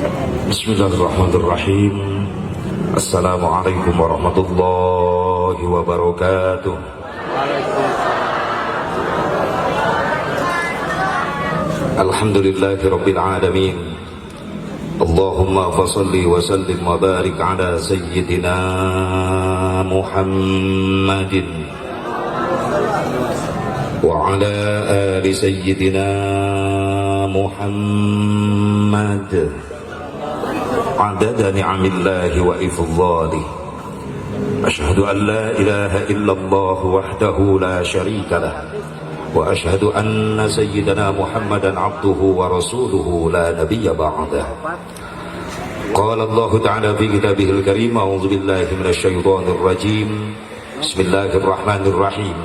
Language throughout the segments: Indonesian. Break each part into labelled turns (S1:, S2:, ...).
S1: Bismillahirrahmanirrahim. Assalamualaikum warahmatullahi wabarakatuh. Alhamdulillahi rabbil alamin. Allahumma fasalli wa sallim wa barik ala sayyidina Muhammadin wa ala ali sayyidina Muhammad adada ni'amillahi wa ifdhalih. Ashhadu an la ilaha illallah wahdahu la sharika lah wa ashhadu anna sayyidana Muhammadan abduhu wa rasuluhu la nabiyya ba'dah. Qala Allah ta'ala fi kitabihil karim, a'udzu billahi minasy syaithanir rajim. Bismillahirrahmanirrahim.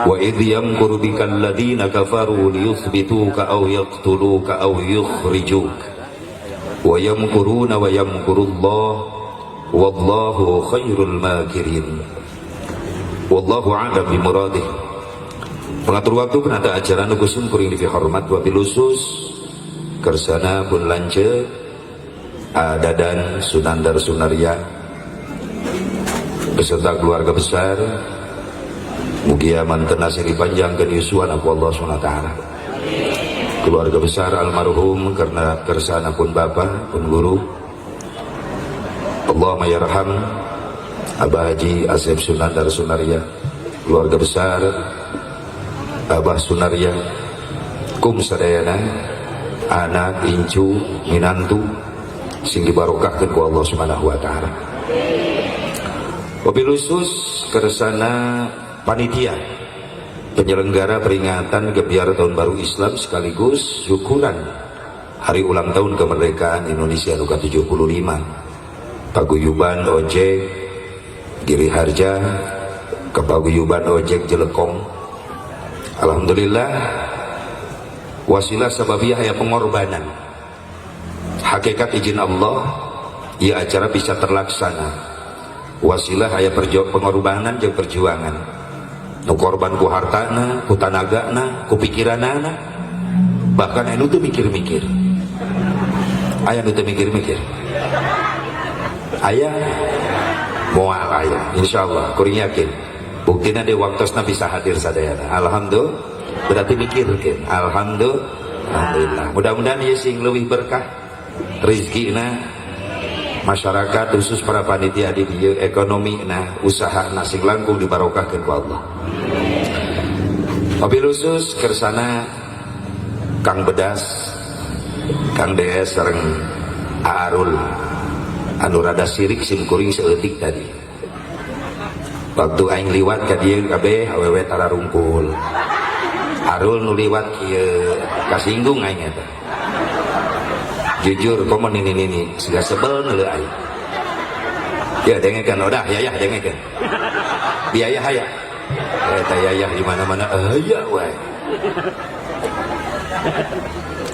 S1: Wa idh yamkuru bikal ladzina kafaru liyuthbituka aw yaqtuluka aw yukhrijuka wa yamkuruna wa yamkurullah wallahu khairul makirin. Wallahu a'lam bimuradih. Pengatur waktu penata acara nukusun kuring divi hormat wabil khusus kersana pun lance adadan sunandar sunaria beserta keluarga besar mugia mantena siri panjang ke yusuan aku Allah SWT. Keluarga besar almarhum karena kersana pun bapak pun guru Allahumma yarham Abah Haji Asep Sunandar Sunaria, keluarga besar Abah Sunaria, kum sadayana anak incu minantu sing dibarokahkeun ku Allah Subhanahu wa taala. Wabil khusus kersana panitia penyelenggara peringatan Gebiar Tahun Baru Islam sekaligus syukuran hari ulang tahun kemerdekaan Indonesia nu ke-75. Paguyuban ojek Giri Harja, kepaguyuban ojek Jelekong. Alhamdulillah wasilah sababiah ya pengorbanan. Hakikat izin Allah ya acara bisa terlaksana. Wasilah aya pengorbanan jeung perjuangan. Nu korban ku hartana, ku tanagana, ku pikiranana, bahkan anu teu mikir-mikir. Aya nu teu mikir-mikir. Aya moal aya insyaallah kuring yakin. Buktina di waktosna bisa hadir sadayana. Alhamdulillah berarti mikirkeun. Alhamdulillah. Mudah-mudahan ieu sing leuwih berkah rezekina masyarakat khusus para panitia di dieu ekonomina usahana sing langkung dibarokahkeun ku Allah. Wabil khusus kersana Kang Bedas, Kang DS sareng Arul anu rada sirik sim kuring saeutik tadi. Waktu aing liwat ka dieu kabeh awewe tara rungkul. Arul nu liwat kieu kasinggung aing eta. Jujur komo nini siga sebel neuleuh aing. Ya dengekeun udah yayah dengekeun. Biaya haya. Eta yayah di mana-mana aya wae.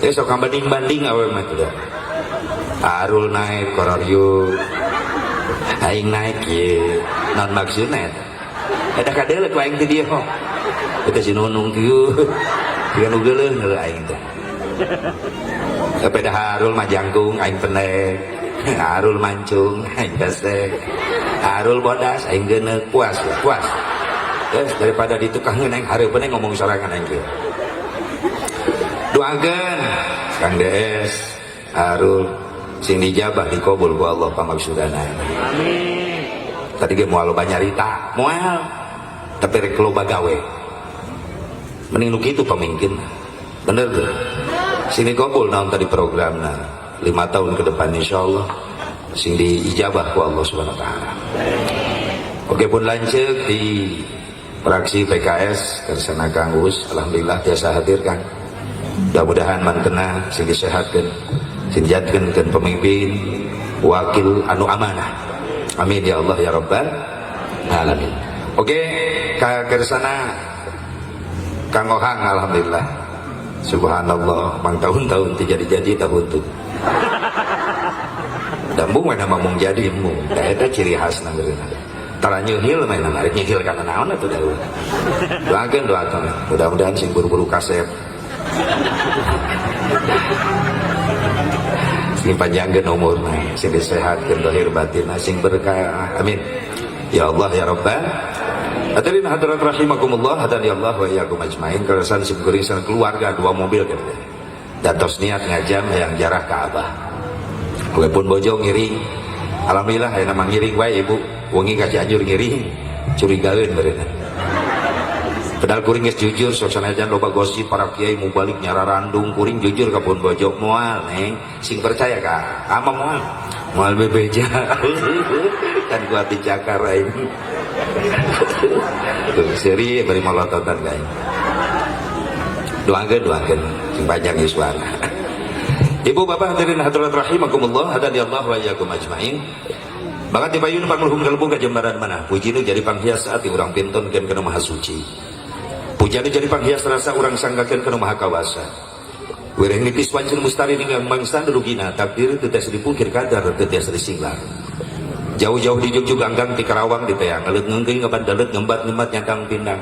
S1: Ya sok banding-banding awewe mah teh. Arul naik korariu. Aing naik ye non maksudna eta kadeulek ku aing teh dieu ho eta si nunung kieu dia nu geuleuh neueuh aing teh sepeda Harul mah jangkung aing pendek Harul mancung aing pesek Harul bodas aing geuneuk puas yes, daripada ditukangkeun aing hareupeun ngomong sorangan aing kieu doakeun Kang DS Harul sing dijabah dikabul ku Allah pamaksudana. Amin. Tadi ge moal loba nyarita, moal tapi rek loba gawe. Mending nu kitu pamingkin. Bener tuh. Sing dikabul naon tadi programna 5 tahun ke depan insyaallah sing diijabah ku Allah Subhanahu wa taala. Oke pun lanceuk di fraksi PKS kersana Kang Us, alhamdulillah biasa hadir Kang. Mudah-mudahan mantena sing disehatkeun sinjatkeun keun pemimpin wakil anu amanah. Amin ya Allah ya rabbal alamin. Oke, ka kersana Kang Ohang alhamdulillah. Subhanallah, mang tahun-tahun teu jadi-jadi tahun tuh. Dambung mah mung jadi mung. Da eta ciri khasna geureuh. Tara nyeuhil mah na nyeuhil kana naon atuh da. Doakeun mudah-mudahan sing buru-buru kasep. sing panjangkeun umurna, sing disehatkeun lahir batin, sing berkah. Amin. Ya Allah ya Rabbal. Hadirin hadirat rahimakumullah, hadani Allah wa iyyakum ajmain. Kerasan sim gerisan keluarga 2 mobil gitu. Datos niat ngajam yang jarah Ka'bah. Walaupun bojo ngiring. Alhamdulillah aya nama ngiring wae Ibu. Wengi ka Cianjur ngiring, curigaeun beureuna. Padahal kuring geus jujur, sok sanajan loba gosip para kiai mau balik nyararandung, kuring jujur ka pun bojo moal neng, sing percaya ka ama moal bebeja. Kan gua di Jakarta ini. Tuh seri beri molototan guys. Doakeun sing panjang yuswana. Ibu bapak hadirin hadirat rahimakumullah, hadani Allah wa iyyakum ajmain. Bakat dipayun pangluhung kalbung ka jembaran mana? Puji nu jadi panghias ati urang pintonkeun kana maha suci. Puji nu jadi panghias rasa urang sanggakeun kana maha kawasa. Wireh nipis wancun mustari dengan mangsa dulugina takdir teu tes dipungkir kadar teu tes disinglar. Jauh-jauh di Jogja ganggang ti Karawang di teang ngeuleut ngeungkeung ngabandalet ngembat-ngembat nyatang pindang.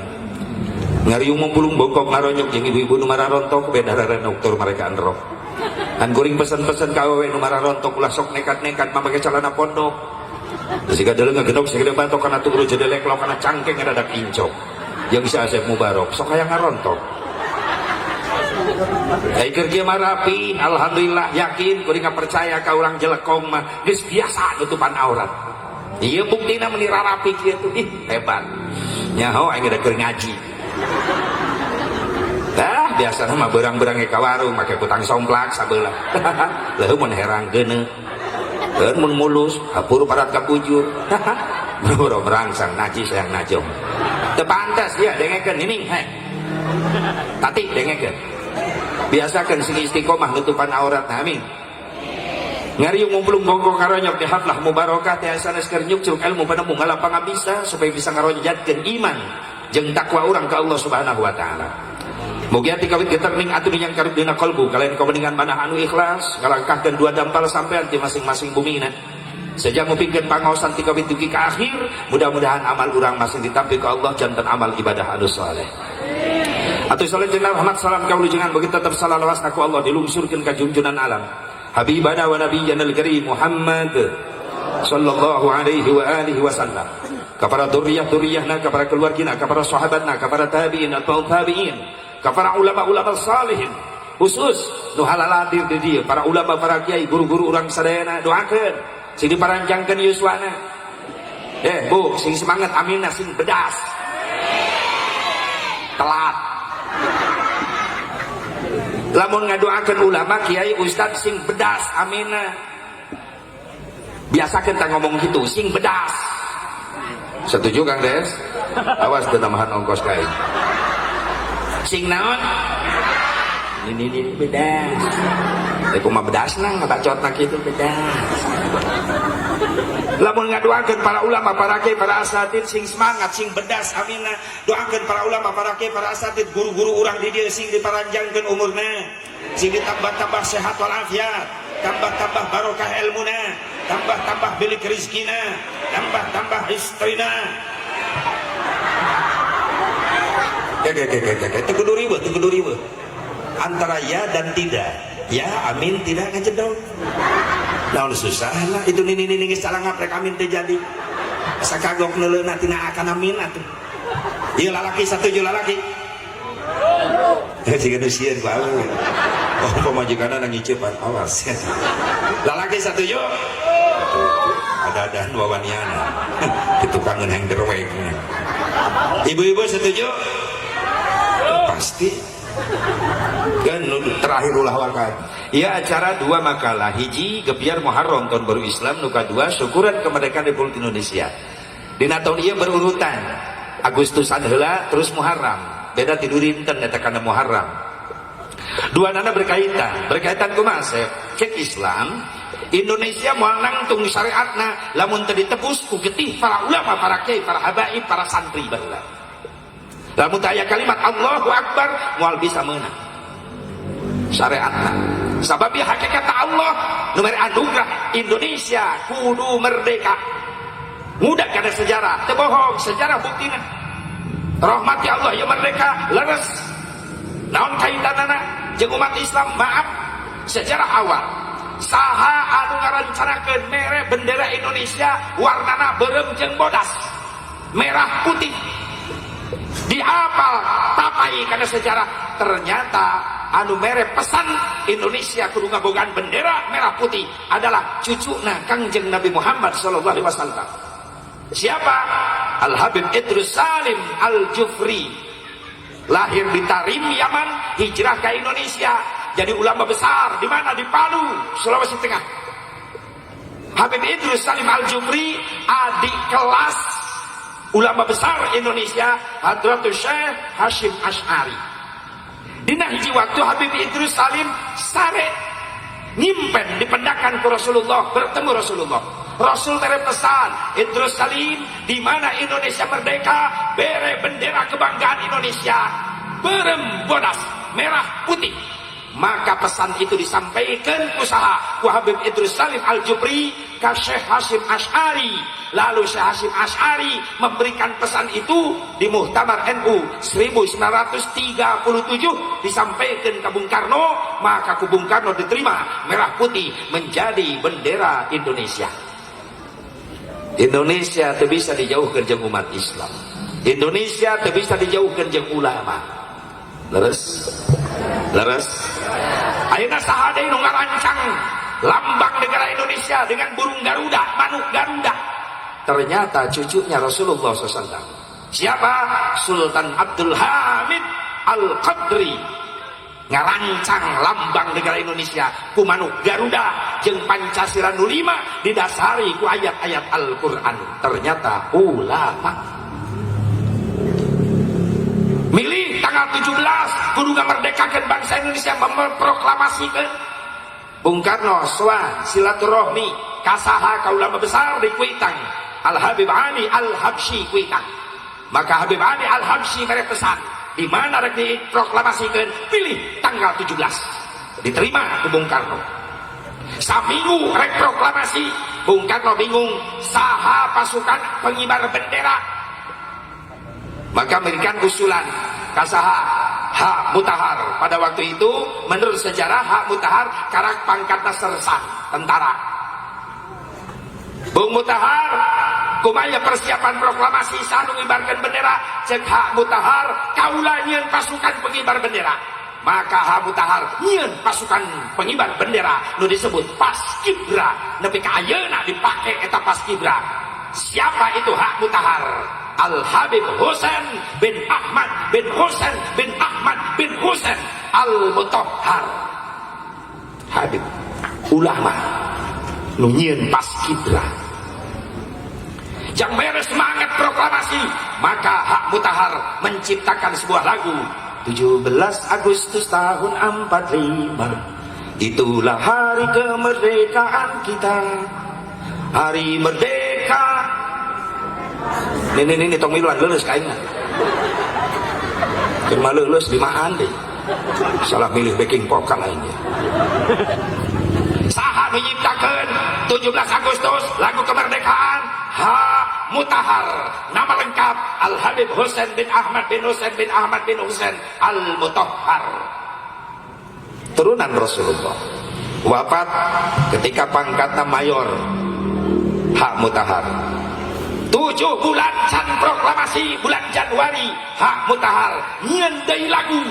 S1: Ngariung mumpulung bongkok ngaronyok jeung ibu-ibu nu mararontok bedararan dokter mereka anrok. Kan kuring pesen-pesen ka awewe nu mararontok ulah sok nekat-nekat mamake celana pondok. Jika dulu ngagendok segede batok karena turu jedelek lo karena cangkeng ada kincok yang bisa Asep Mubarok sok kayak ngarontok Iker kia marapi alhamdulillah yakin kuring percaya ka urang jelekong mah geus biasa nutupan aurat iya buktina menira rapi kieu tuh hebat nyaho aing da keur ngaji biasa mah berang-berang ka warung make putang somplak sabeula leuh mun herang geuneuh dan mulus hapur parat kabujur bro merangsang najis yang najong tepantas dia dengekeun ini tati dengekeun biasakeun sing istiqomah nutupan aurat amin ngariung ngumpulung bongkok karonyok di haflah mubarakah teh sanes keur nyuk curug ilmu pada munggala pangabisa supaya bisa ngaronjatkeun iman jeung takwa urang ka Allah Subhanahu wa taala. Mugi ati kawit geterning atuh yang karib dina kalbu kalain kaweningan manah anu ikhlas ngalangkahkeun 2 dampal sampean ti masing-masing bumina saja mupikeun pangaosan ti kawit dugi ka akhir mudah-mudahan amal urang masih ditampi ka Allah janten amal ibadah anu saleh atuh saleh jeung rahmat salam kaulujengan bagi tetep salawasna ku Allah dilungsurkeun ka junjunan alam habibana wa nabiyyana al-karim Muhammad sallallahu alaihi wa alihi wasallam kepada dzurriyyah-dzurriyyahna kepada keluargina kepada sahabatna kepada tabi'in atau tabi'in para ulama-ulama salihin khusus nu halal hadir di dieu para ulama para kiai guru-guru urang sadayana doakeun sing diparanjangkeun yuswana Bu sing semangat aminah sing bedas telat lamun ngadoakeun ulama kiai ustad sing bedas aminah biasakeun tah ngomong gitu sing bedas setuju Kang Des awas teu tambahan ongkos kae sing naon ini bedas kumaha bedasna ngabacotna kitu bedas lamun ngadoakeun para ulama para kiai para asatid sing semangat sing bedas amina doakeun para ulama para kiai para asatid guru-guru urang di dieu sing diparanjangkeun umurna sing ditambah-tambah sehat walafiat tambah-tambah barokah ilmuna tambah-tambah bilik rezekina tambah-tambah istrina tunggu dulu antara ya dan tidak ya amin tidak ngajedog naon susah lah itu nini geus salah ngaprek amin teh jadi asa kagok neuleuna tina akan amin atuh ieu lalaki satuju lalaki siga nu sieun ku awewe pamajikanna na ngiceupan awas lalaki satuju ada wawaniana ditukangeun hang derweg ibu-ibu setuju pasti kan terakhir ulah wakat ya acara 2 makalah hiji gebiar Muharram tahun baru Islam nuka 2 syukuran kemerdekaan Republik Indonesia dina tahun ieu berurutan Agustusan heula terus Muharram beda tidur dinten eta kana Muharram duanana berkaitan kumaha cek Islam Indonesia moal nangtung syariatna lamun teu ditebus ku getih para ulama para kiai para habaib para santri baheula lamun teu aya kalimat Allahu Akbar moal bisa meunang syariatna sabab ieu hakikat Allah nu mere anugerah Indonesia kudu merdeka mudah kana sejarah teu bohong sejarah buktina rahmati Allah ya merdeka leres naon kaitanana jeung umat Islam maaf sejarah awal saha anu ngarancanakeun mere bendera Indonesia warnana beureum jeung bodas merah putih dihafal tapai karena sejarah. Ternyata anu mere pesan Indonesia kudu ngabogaan bendera merah putih adalah cucuna Kangjeng Nabi Muhammad sallallahu alaihi wasallam. Siapa? Al Habib Idrus Salim Al Jufri, lahir di Tarim Yaman, hijrah ke Indonesia, jadi ulama besar di mana? Di Palu, Sulawesi Tengah. Habib Idrus Salim Al Jufri adik kelas ulama besar Indonesia Hadratus Syekh Hasyim Asy'ari. Dina hiji waktu Habib Idrus Salim sare nyimpen dipendakan ke Rasulullah, bertemu Rasulullah. Rasul tere pesan, Idrus Salim, di mana Indonesia merdeka, bere bendera kebanggaan Indonesia, berem bodas merah putih. Maka pesan itu disampaikan usaha ku Habib Idrus Salim Al Jufri ke Syekh Hasyim Asy'ari. Lalu Syekh Hasyim Asy'ari memberikan pesan itu di Muhtamar NU 1937 disampaikan ke Bung Karno. Maka ku Bung Karno diterima merah putih menjadi bendera Indonesia. Indonesia tidak bisa dijauhkan jeung umat Islam. Indonesia tidak bisa dijauhkan jeung ulama. Leres ayeuna saha deui nu ngarancang lambang negara Indonesia dengan burung Garuda, manuk Garuda? Ternyata cucunya Rasulullah SAW. Siapa? Sultan Abdul Hamid Al-Qadri ngarancang lambang negara Indonesia ku manuk Garuda jeung Pancasila nu 5 didasari ku ayat-ayat Al-Qur'an. Ternyata ulama. Milih tanggal 17 kudu ngamerdekakeun bangsa Indonesia, memproklamasikan. Bung Karno soan silaturahmi kasaha ka ulama besar di Kuitang, Al Habib Ali Al Habsyi Kuitang. Maka Habib Ali Al Habsyi mere pesan, di mana rek diproklamasikan, pilih tanggal 17. Diterima ke Bung Karno. Saminggu rek proklamasi, Bung Karno bingung saha pasukan pengibar bendera. Maka memberikan usulan kasaha Hak Mutahar. Pada waktu itu menurut sejarah Hak Mutahar karak pangkatna sersan tentara. Bung Mutahar kumaya persiapan proklamasi sanu ngibarkeun bendera, cek Hak Mutahar kaula nyieun pasukan pengibar bendera. Maka Hak Mutahar nyieun pasukan pengibar bendera nu disebut Paskibra, nepi ka ayeuna dipake eta Paskibra. Siapa itu Hak Mutahar? Al Habib Husain bin Ahmad bin Husain bin Ahmad bin Husain Al Mutahhar. Habib ulama nu nyieun Paskibra. Yang mere semangat proklamasi, maka Hak Mutahhar menciptakan sebuah lagu 17 Agustus tahun 45. Itulah hari kemerdekaan kita. Hari merdeka. Ini tong miluan lulus kainnya. Cuma lulus di maan deh. Salah milih backing vokal lainnya. Saha menciptakan 17 Agustus lagu kemerdekaan? Hak Mutahhar. Nama lengkap Al Habib Husain bin Ahmad bin Husain bin Ahmad bin Husain Al Mutahhar. Turunan Rasulullah. Wafat ketika pangkatnya mayor. Hak Mutahhar. 7 bulan can proklamasi bulan Januari, Hak Mutahhar nyieun deui lagu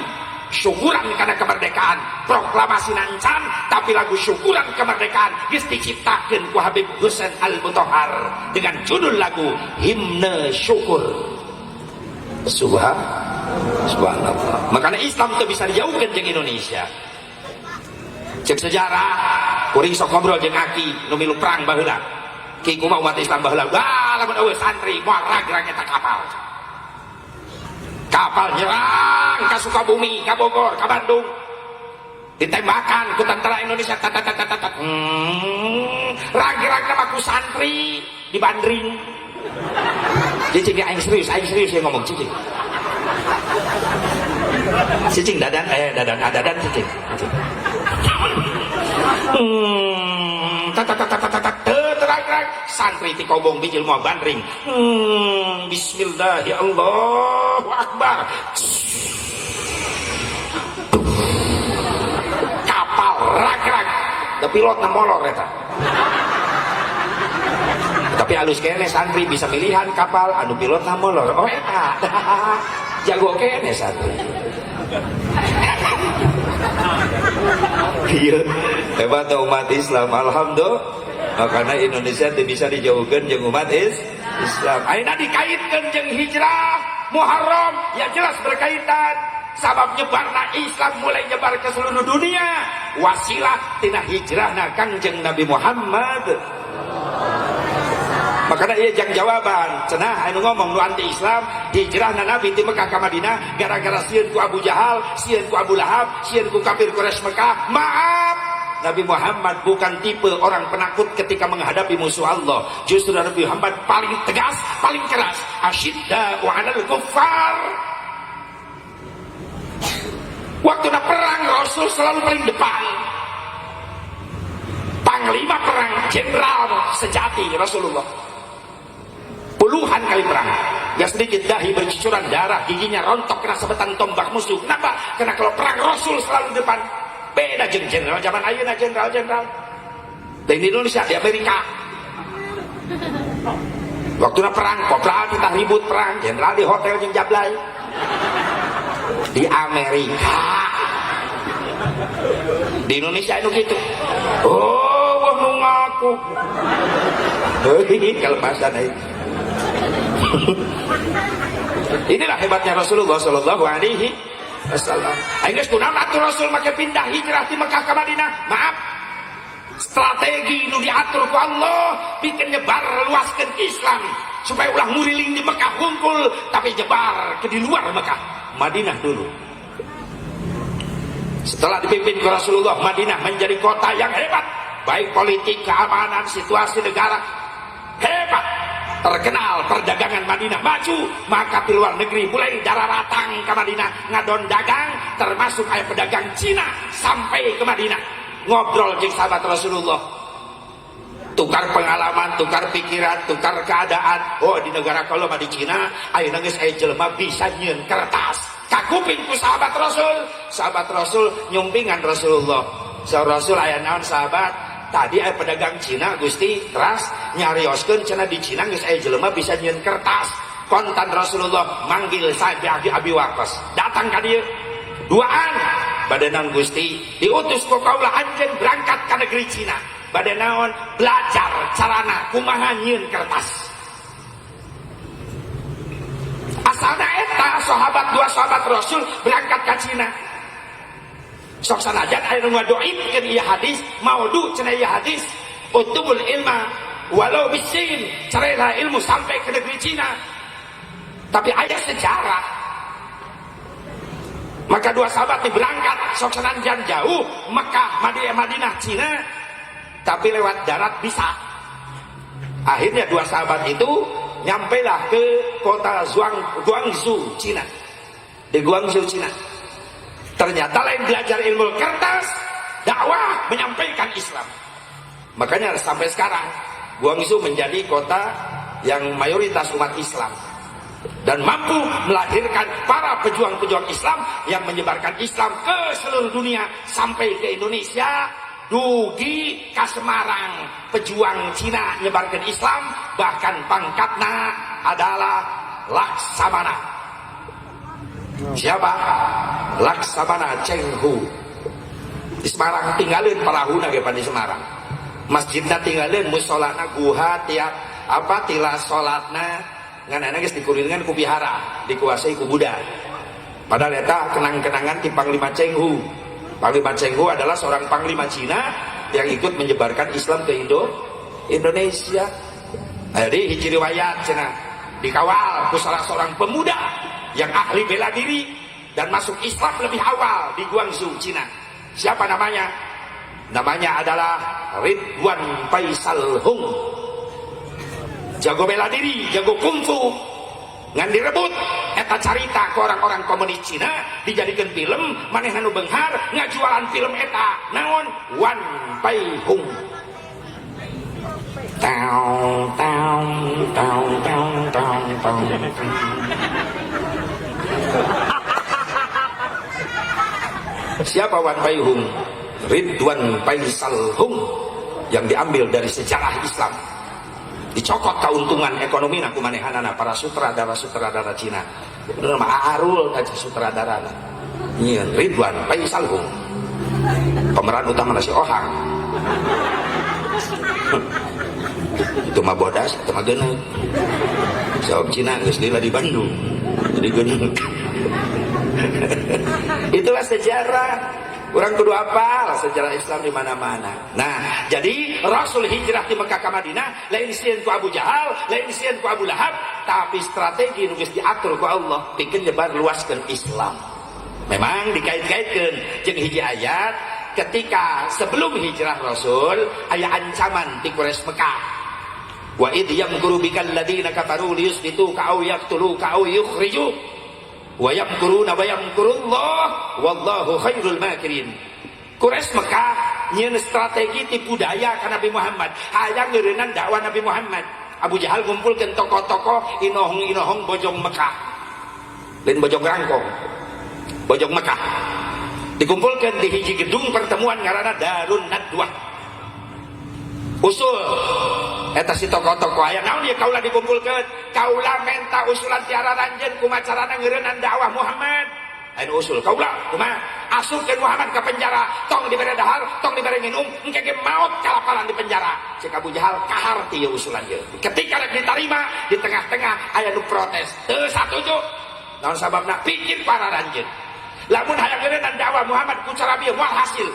S1: syukuran karena kemerdekaan. Proklamasi nancan tapi lagu syukuran kemerdekaan geus diciptakeun ku Habib Husain Al Mutahhar dengan judul lagu Himne Syukur. Subhanallah. Makanya Islam itu bisa dijauhkan jeung Indonesia. Cek sejarah kuring sok ngobrol jeung Aki nu milu perang baheula. Ki kumaha umat Islam baheula, lamun eueuh santri moal rag-rag eta kapal. Kapal nyerang ka Sukabumi, ka Bogor, ka Bandung. Ditembakan ku tentara Indonesia rag-rag mah ku santri di Bandring. Cicing aing serius ya ngomong cicing. Cicing dadan cicing. Terang santri ti kobong di jelma Bandring. Bismillah ya Allahu Akbar. Kapal rag-rag tapi pilotna molor eta. Tapi halus kene santri bisa milihan kapal anu pilotna molor. Oh eta. Jago kene santri. Iya, hebat umat Islam, alhamdulillah. Makanya Indonesia tidak bisa dijauhkan jeung umat Islam. Ayeuna dikaitkan jeung hijrah Muharram, ya jelas berkaitan. Sabab nyebarna Islam mulai nyebar ke seluruh dunia. Wasilah tina hijrahna Kangjeng Nabi Muhammad. Makanya ia jang jawaban cenah anu ngomong nu anti Islam hijrahna Nabi di Mekah ke Madinah gara-gara sieun ku Abu Jahal, sieun ku Abu Lahab, sieun ku kafir Quraisy Mekah. Maaf, Nabi Muhammad bukan tipe orang penakut ketika menghadapi musuh Allah. Justru Nabi Muhammad paling tegas, paling keras. Asyidda'u 'alal kuffar. Waktu perang Rasul selalu paling depan. Panglima perang, jenderal sejati Rasulullah. Puluhan kali perang, gak sedikit dahi bercucuran darah, giginya rontok kena sabetan tombak musuh. Kenapa? Karena kalau perang Rasul selalu di depan. Beda jeung jenderal zaman ayeuna, jenderal di Indonesia, di Amerika. Waktu perang, kopral kita ribut perang, jenderal di hotel jeung jablay. Di Amerika, di Indonesia itu gitu. Oh, wah nu ngaku. Kalau bahasa naik. Inilah hebatnya Rasulullah Shallallahu Alaihi Wasallam. Akhirnya kunaon atuh Rasul make pindah hijrah di Mekah ke Madinah. Maaf, strategi nu diatur ku Allah bikin nyebar luaskeun Islam supaya ulah muriling di Mekah kumpul, tapi nyebar ke di luar Mekah, Madinah dulu. Setelah dipimpin ke Rasulullah, Madinah menjadi kota yang hebat, baik politik, keamanan, situasi negara hebat. Terkenal perdagangan Madinah maju, maka di luar negeri mulai dararatang ke Madinah ngadon dagang, termasuk ayah pedagang Cina sampai ke Madinah ngobrol jeung sahabat Rasulullah, tukar pengalaman, tukar pikiran, tukar keadaan. Oh, di negara kalau mah di Cina ayeuna geus aya jelema bisa nyieun kertas kakuping ku sahabat Rasul. Sahabat Rasul nyumpingan Rasulullah. Sahabat Rasul aya naon sahabat? Tadi ada pedagang Cina Gusti teras nyarioskeun cenah di Cina geus aya jelema bisa nyieun kertas. Kontan Rasulullah manggil Sa'd bin Abi Waqqas, datang ka dieu duaan bade naon Gusti, diutus ku kaula anjeun berangkat ka negeri Cina bade naon belajar carana kumaha nyieun kertas. Asalna eta dua sahabat Rasul berangkat ka Cina. Sok sanajan aya nu ngadoibkeun ieu hadis maudhu cenah ieu hadis utubul ilma walau bisin, carilah ilmu sampai ke negeri Cina. Tapi ada sejarah. Maka dua sahabat ini berangkat sok sanajan jauh Mekah, Madinah, Cina, tapi lewat darat bisa. Akhirnya dua sahabat itu nyampailah ke kota Guangzhou, Cina. Di Guangzhou, Cina. Ternyata lain belajar ilmu kertas, dakwah menyampaikan Islam. Makanya sampai sekarang Guangzhou menjadi kota yang mayoritas umat Islam dan mampu melahirkan para pejuang-pejuang Islam yang menyebarkan Islam ke seluruh dunia sampai ke Indonesia. Dugi ke Semarang, pejuang Cina menyebarkan Islam, bahkan pangkatnya adalah Laksamana. Siapa? Laksamana Cheng Hu. Di Semarang tinggalin parahuna ge di Semarang. Masjidna tinggalin, musolana guha tiap tilas salatna nganana geus dikuringan ku bihara, dikuasai ku Buddha. Padahal eta kenang-kenangan ti Panglima Cheng Hu. Panglima Cheng Hu adalah seorang panglima Cina yang ikut menyebarkan Islam ke Indonesia. Jadi hiji riwayat cenah dikawal ku salah seorang pemuda yang ahli bela diri dan masuk Islam lebih awal di Guangzhou, Cina. Siapa namanya? Namanya adalah Ridwan Faisal Hung. Jago bela diri, jago kungfu. Ngan direbut eta carita ke orang-orang komunis Cina, dijadikan film, manehna nu beunghar ngajualan film eta. Naon? Wan Pai Hung. Tau tau tau tau tau tau. Siapa Wan Pai Hung? Ridwan Faisal Hung yang diambil dari sejarah Islam, dicokot keuntungan ekonomi aku manehanana para sutradara Cina. Nama Arul aja sutradara. Iya, Ridwan Faisal Hung. Pemeran utama si Ohang. Itu mah bodas, itu mah geneuk. Sok Cina geus lila di Bandung. Jadi geneuk. Itulah sejarah. Orang kudu apal sejarah Islam di mana-mana. Nah, jadi Rasul hijrah di Mekah ke Madinah, lain sieun ku Abu Jahal, lain sieun ku Abu Lahab, tapi strategi nu geus diatur ku Allah pikeun nyebar luaskeun Islam. Memang dikait-kaitkeun jeung hiji ayat ketika sebelum hijrah Rasul aya ancaman ti Quraisy Mekah. Wa id yamkuru bikal ladina kafaru liyusbituka aw yaqtuluka aw yukhrijuk wa yamkuruna wa yamkurullah wallahu khairul makirin. Quraisy Mekah nyeun strategi tipu daya ka Nabi Muhammad, hayang ngeureunnan dakwah Nabi Muhammad. Abu Jahal ngumpulkeun tokoh-tokoh inohong-inohong bojong Mekah. Lain bojong rangkong. Bojong Mekah. Dikumpulkeun di hiji gedung pertemuan ngaranna Darun Nadwah. Usul eta si tokoh-tokoh aya naon ieu kaula dikumpulkeun, kaula menta usulan tiara ranjeun kumaha carana ngeureunnan dakwah Muhammad. Aya usul kaula kumaha asupkeun Muhammad ke penjara, tong dibere dahar, tong dibere minum, engke ge maot kalaparan di penjara. Cek Abu Jahal kahar ti ieu usulan ieu. Ketika rek ditarima di tengah-tengah aya nu protes, teu satuju. Naon sababna? Pikir para ranjeun. Lamun hayang ngeureunnan dakwah Muhammad ku cara bieu moal hasil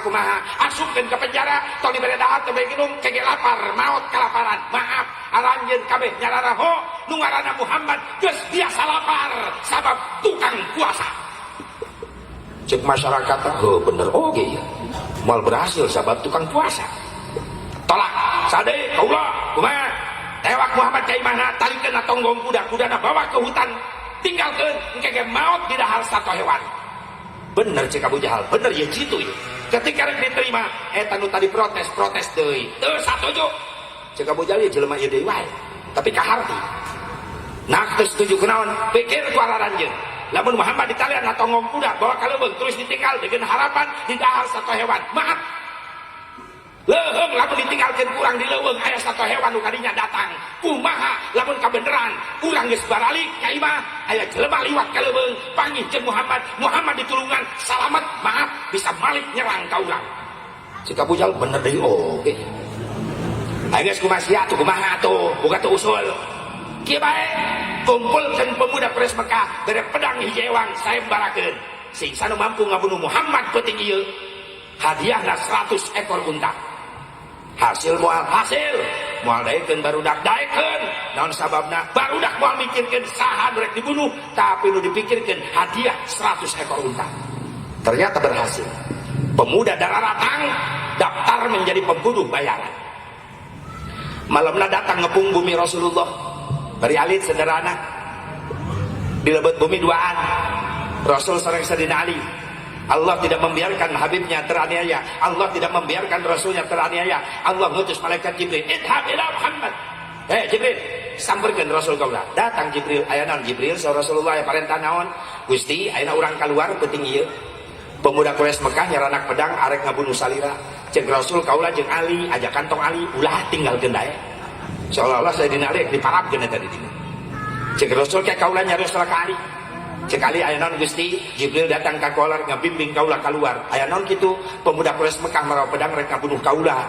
S1: kumaha asupkeun ke penjara tong dibere dahar teu bae minum kege lapar maot kalaparan. Maaf aranjeun kabeh nyararaho nu ngaranna Muhammad geus biasa lapar sabab tukang puasa. Cek masyarakat oh bener oge ya moal berhasil sabab tukang puasa. Tolak sade kaula kumaha tewak Muhammad ka imahna talikeun tonggong kuda-kudana bawa ke hutan tinggalkan engke maut di dahar satu hewan. Bener cek Abu Jahal, bener ya gitu ya. Ketika rek diterima, eta nu tadi protes deui. Teu satuju. Cek Abu Jahal ya jelema ieu deui wae. Tapi kaharti. Nah teu setuju kunaon? Pikir ku araranjeun. Lamun Muhammad ditalian tonggong kuda bawa ka leuweung terus ditinggal dengan harapan di dahar satu hewan. Maaf. Leuheung lamun ditinggalkeun kurang di leuweung aya satu hewan nu kadinya datang. Kumaha lamun kabeneran urang geus baralik ka imah aya jelema liwat ka leuweung panggih jeung Muhammad ditulungan salamet maaf bisa balik nyerang ka urang. Cik Abu Jahal bener deui oge. Aya geus kumaha atuh kumaha atuh boga teu usul. Kieu bae kumpulkeun pemuda Quraisy Mekah bere pedang hiji ewang saembarakeun. Sing sanu mampu ngabunuh Muhammad peuting ieu hadiahna 100 ekor unta. Hasil moal daekeun barudak daekeun naon sababna barudak moal mikirkeun saha rek dibunuh tapi nu dipikirkeun hadiah 100 ekor unta. Ternyata berhasil. Pemuda Dararatang daftar menjadi pembunuh bayaran. Malamna datang ngepung bumi Rasulullah dari alit sederhana dilebet bumi duaan. Rasul sareng Sayyidina Ali Allah tidak membiarkan Habibnya teraniaya. Allah tidak membiarkan Rasulnya teraniaya. Allah ngutus malaikat Jibril, idhab ila Muhammad. Jibril, samperkeun Rasul kaula. Datang Jibril, aya naon Jibril? Saur Rasulullah aya parentah naon? Gusti, ayeuna urang keluar peuting ieu. Pemuda Quraisy Mekah nyaranak pedang arek ngabunuh salira. Cek Rasul kaula jeung Ali, ajakan tong Ali, ulah tinggalkeun dae. Seolah-olah Sayyidina Ali diparapkeun eta di dieu. Cek Rasul ke kaula nyarios ka Ali. Sekali aya naon Gusti, Jibril datang ka kaula ngabimbing kaula keluar. Aya naon kitu? Pemuda Quraisy Mekah marawa pedang rek ngabunuh kaula.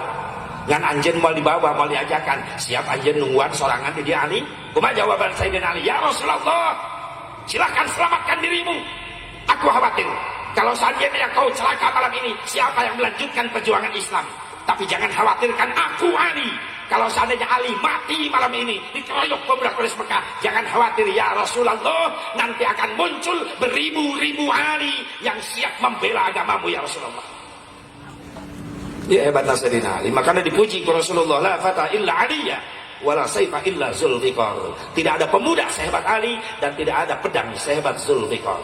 S1: Ngan anjeun moal dibawa, moal diajakan. Siap anjeun nungguan sorangan di dia Ali? Kumaha jawaban Sayyidina Ali? Ya Rasulullah, silakan selamatkan dirimu. Aku khawatir kalau seandainya kau celaka malam ini, siapa yang melanjutkan perjuangan Islam? Tapi jangan khawatirkan aku Ali. Kalau seandainya Ali mati malam ini dikeroyok pemuda Quraisy Mekah, jangan khawatir ya Rasulullah, nanti akan muncul beribu-ribu Ali yang siap membela agamamu ya Rasulullah. Ya hebatnya Sayyidina Ali. Makanya dipuji ke Rasulullah, la fata illa aliyya wala saifa illa Zulfiqar. Tidak ada pemuda sehebat Ali dan tidak ada pedang sehebat Zulfiqar.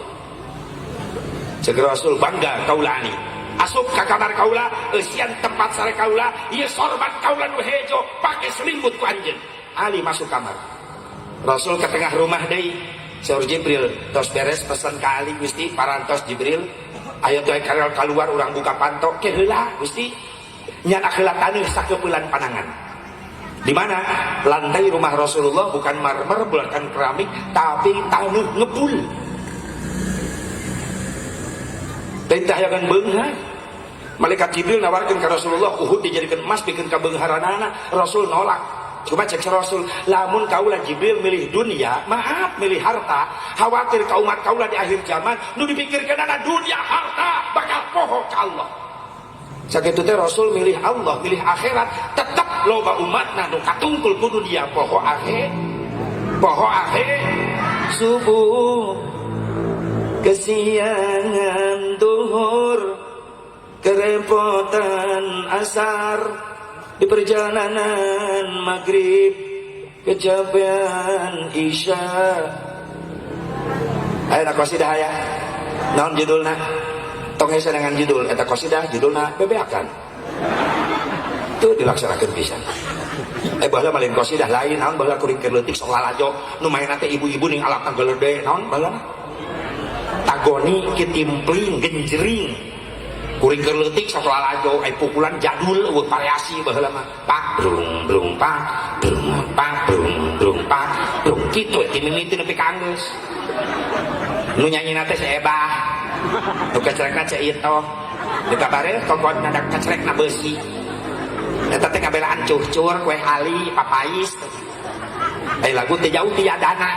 S1: Segera Rasul bangga kaula Ali. Asup ke kamar kaula, eusian tempat sare kaula, ieu sorban kaula nu hejo pake selimut ku anjeun. Ali masuk kamar. Rasul ke tengah rumah deui. Saur Jibril, tos beres pesan ka Ali Gusti, parantos Jibril. aya teh keluar urang buka pantok ke heula Gusti nya heula taneuh sakeupelan panangan. Di mana lantai rumah Rasulullah bukan marmer bukan keramik tapi taneuh ngebul. Teh hayangan beunghar. Malaikat Jibril nawarkan ke Rasulullah Uhud dijadikan emas bikin ka beungharanana. Rasul nolak. Cuma cek Rasul, lamun kaulah Jibril milih dunia, maaf milih harta, khawatir ka umat kaulah di akhir zaman nu dipikirkeun dunia harta bakal poho ka Allah. Sakitu teh Rasul milih Allah, milih akhirat, tetep loba umatna nu katungkul ku dunia poho akhir. Poho akhir subuh kesiangan duhur kerepotan asar di perjalanan maghrib kecapean isya. Ayo nak qasidah aya naon judulna tong hese dengan judul eta qasidah judulna bebeakan tuh dilaksanakeun pisan. Baheula malin qasidah lain naon baheula kuring keur leutik sok lalajo nu mainna teh ibu-ibu ning alat tanggelede naon baheula tagoni kitimpling genjring kuring keur leutik sok lalajo pukulan jadul eueuh variasi baheula mah pak brung brung pak brung pak brung kitu ti mimiti nepi ka anggeus nu nyanyina teh saebah nu kacrekna cai itu di kabare kokon ngadak kacrekna beusi eta teh kabelaan cucur kue ali papais lagu teh jauh ti yadana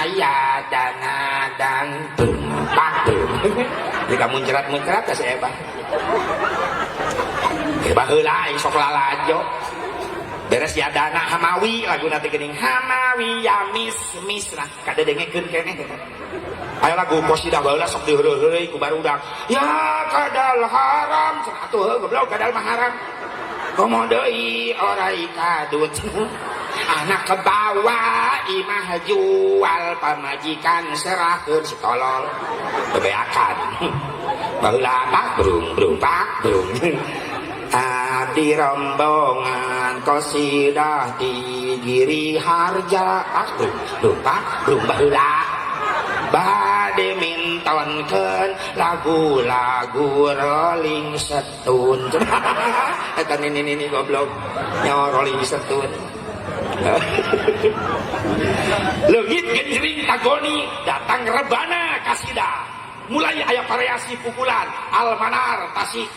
S1: yadana dan pak jika muncrat-muncrat ka saebah baheula sok lalajo beres yadana hamawi lagu nanti geuning hamawi ya mis lah kadedengekeun keneh aya lagu qasidah baheula sok diheureuh-heureuy ku barudak ya kadal haram cenah atuh goblok kadal mah haram komo deui orai kadut anak kebawa imah jual pamajikan serahkeun si tolol bebeakan baheula pak brung pak brung abdi rombongan qasidah di Giri Harja pak brung pak brung baheula bade mintonkeun lagu-lagu Rolling Stone eta nini goblok nyawa Rolling Stone leungit genjring tagoni datang rebana kasidah mulai aya variasi pukulan almanar tasik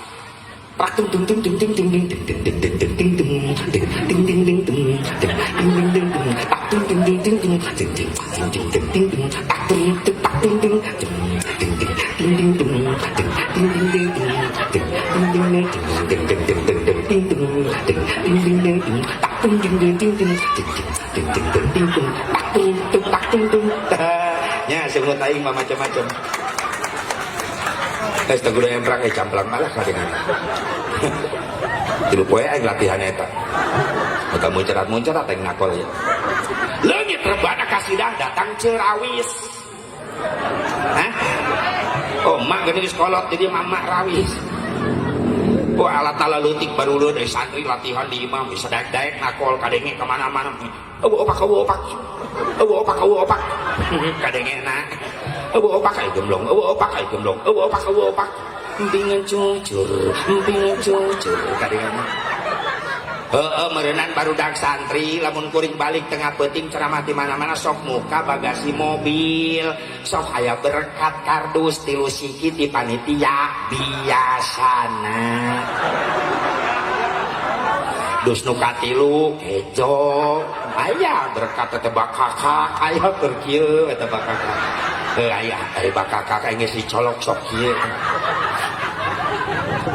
S1: tak tung tung tung tung tung tung tung tung tung tung tung tung tung tung tung tak tung tung tung tung tung tak tung tung tung nya semut aing mah macam-macam. Teguh emprang camplang malah kadengan. Tilu poe aing latihan eta. Eta muncrat-muncrat aing nakol ya. Leungit rebana kasidah datang cerawis. Hah? Oh, mak geuning sekolot jadi mama rawis. Oh, alat leutik baruleun dari santri latihan di imam bisa daek-daek nakol kadenge ka mana-mana. Opak. Kadengena. Opak ay gemblong. Opak. Empingan cucur kadengena. Merenang barudak santri lamun kuring balik tengah peuting ceramah di mana-mana sok muka bagasi mobil sok aya berkat kardus tilu sikit di panitia biasana dus nu katilu kejo aya berkat teh bakakak aya keur kieu eta bakakak aya ari bakakak geus dicolok sok kieu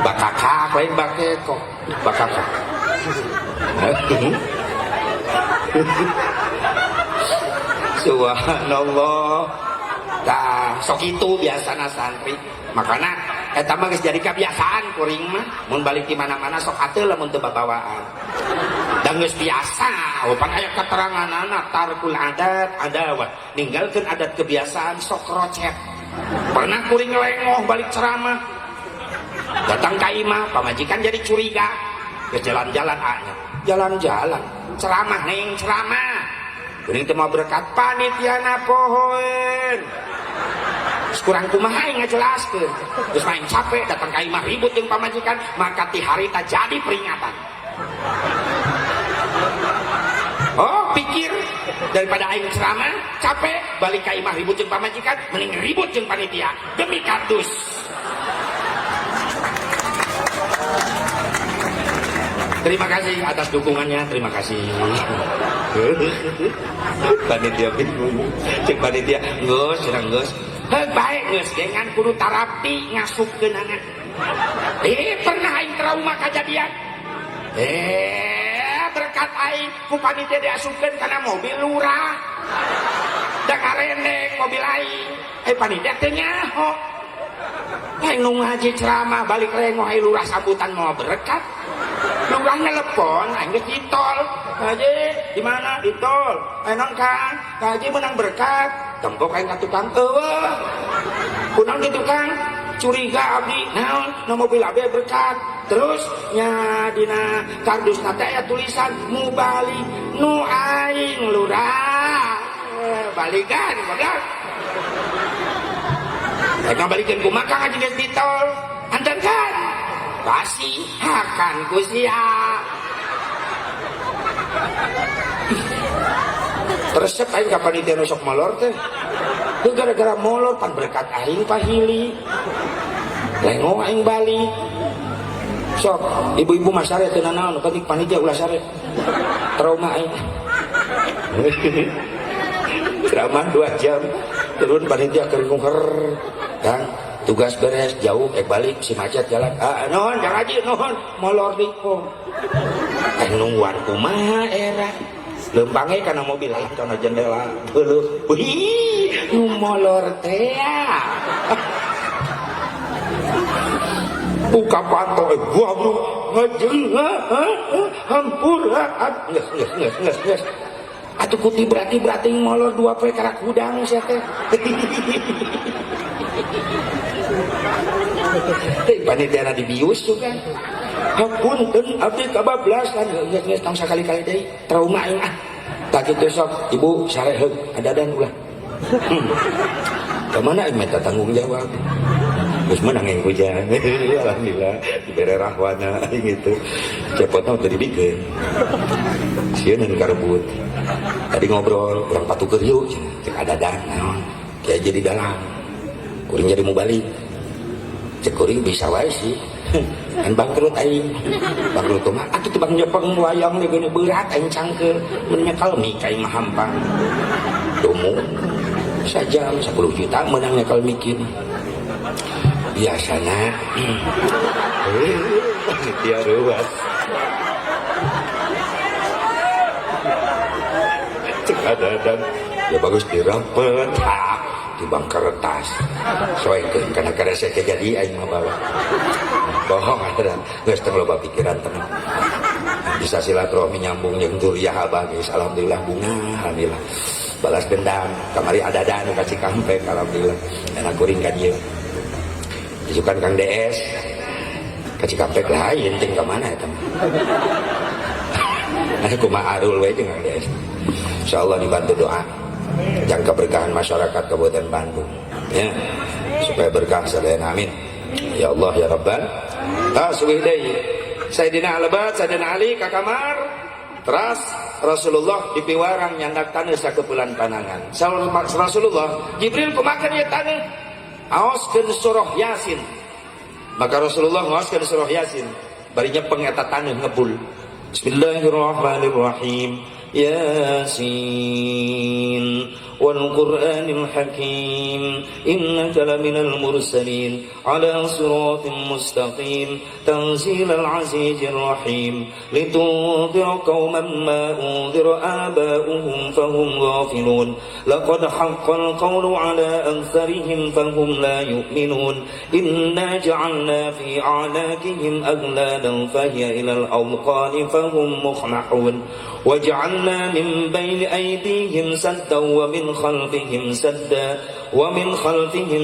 S1: bakakak lain bakeko bakakak subhanallah tah sok itu biasana santri makana eta mah geus jadi kebiasaan kuring mah mun balik di mana-mana sok atuh lamun teu babawaan da geus biasa pan aya keteranganana tarkul adat adawat ninggalkeun adat kebiasaan sok rocet pernah kuring lengoh balik ceramah datang ka imah pamajikan jadi curiga ke jalan-jalan aja jalan-jalan ceramah neng ceramah kuring teu mau berkat panitiana pohoen
S2: kurang kumaha ngajelaskeun geus main capek datang ka imah ribut jeung pamajikan maka ti harita jadi peringatan. Oh pikir daripada aing ceramah capek balik ka imah ribut jeung pamajikan mending ribut jeung panitia demi kardus. Terima kasih atas dukungannya, terima kasih. Panitia bingung, cek panitia, geus, cenah geus. Heug bae geus, dengan kudu terapi ngasupkeun anak. Pernah aing trauma kejadian. Berkat aing ku panitia diasupkeun kana mobil lurah. Da karendeng mobil aing. Panitia teh nyaho. Aing nu ngaji ceramah balik lengoh ai lurah sambutan mau berkat. Lurah nelpon, aing geus ditol. Haji, di mana? Ditol. Non Kang, Haji menang berkat. Tembok aing ka tukang eueuh. Kunaon di tukang? Curiga abdi. Naon? Nu mobil abdi berkat. Terus nya dina kardusna teh aya tulisan mubalik nu aing lurah. Balikan, goblok. Aing balikeun kumaha Kang Haji geus ditol. Hantenkeun. Pasti akan ku siap. Resep aing ka panitia nu sok molor teh. Itu gara-gara molor pan berkat aing pahili. Lengo aing balik. Sok ibu-ibu masare teu naon nu penting panitia ulah sare. Trauma aing. Ceramah 2 jam turun panitia keur Kang tugas beres jauh balik si macet jalan nuhun Kang Haji nuhun molor diko nungguan kumaha era lempangnya karena mobil lain karena jendela beuleuh wih nu molor teh buka pantau gua bro ngejeng hampur nges atuh kuti berarti molor 2 poe karak hudang sia teh panitia na dibius juga hapunten abdi kabablasan geus tong sakali-kali deui trauma aing tak kitu sok ibu sare heug adadan ulah ka mana aing minta tanggung jawab geus menang yang hujan alhamdulillah dibere rahwana gitu cepotna teu dibikeun sieun karebut tadi ngobrol urang patukeun yuk cek adadan naon kieu jadi dalang kuring jadi mau balik cek kuring bisa wae sih kan bangkrut aing bangkrut mah atuh teu bang nyepeng wayang ge geuning berat aing cangkeul mun nyekel mik aing mah hampang domo sajam 10 juta menang nyekel mikin biasana panitia ruas cek adadan ya bagus dirampet tibang kertas soekeun kana karese jadi aing mah bawa bohong aturan geus teu loba pikiran tenang bisa silaturahmi nyambung jeung zuriyah abah geus alhamdulillah bunga alhamdulillah balas dendam kamari adadan nu ka Cikampek alhamdulillah enak kuring ka dieu disukan Kang DS ka Cikampek lain ting ka mana eta mah kumaha arul we jeung Kang DS insyaallah dibantu doa yang keberkahan masyarakat Kabupaten Bandung ya supaya berkah sadayana amin ya Allah ya Rabbal taswih deui Sayyidina Al-Bad Sayyidina Ali ka kamar teras Rasulullah dipiwarang nyandak taneuh sakepulan panangan Rasulullah Jibril kumakan ieu taneuh aoskeun surah Yasin maka Rasulullah ngaoskeun surah Yasin bari nyepeng eta taneuh ngebul Bismillahirrahmanirrahim Yasin wal Qur'anil Hakim innaka laminal mursalin ala siratin mustaqim tanzilal azizir rahim litunzira qauman ma unzira aba'uhum fahum ghafilun laqad haqqal qawlu ala aktharihim fahum la yu'minun inna ja'alna fi a'naqihim aghlalan fahiya ilal adqani fahum mukhmahun waj'alna min bayni aydihim saddan wa min khalfihim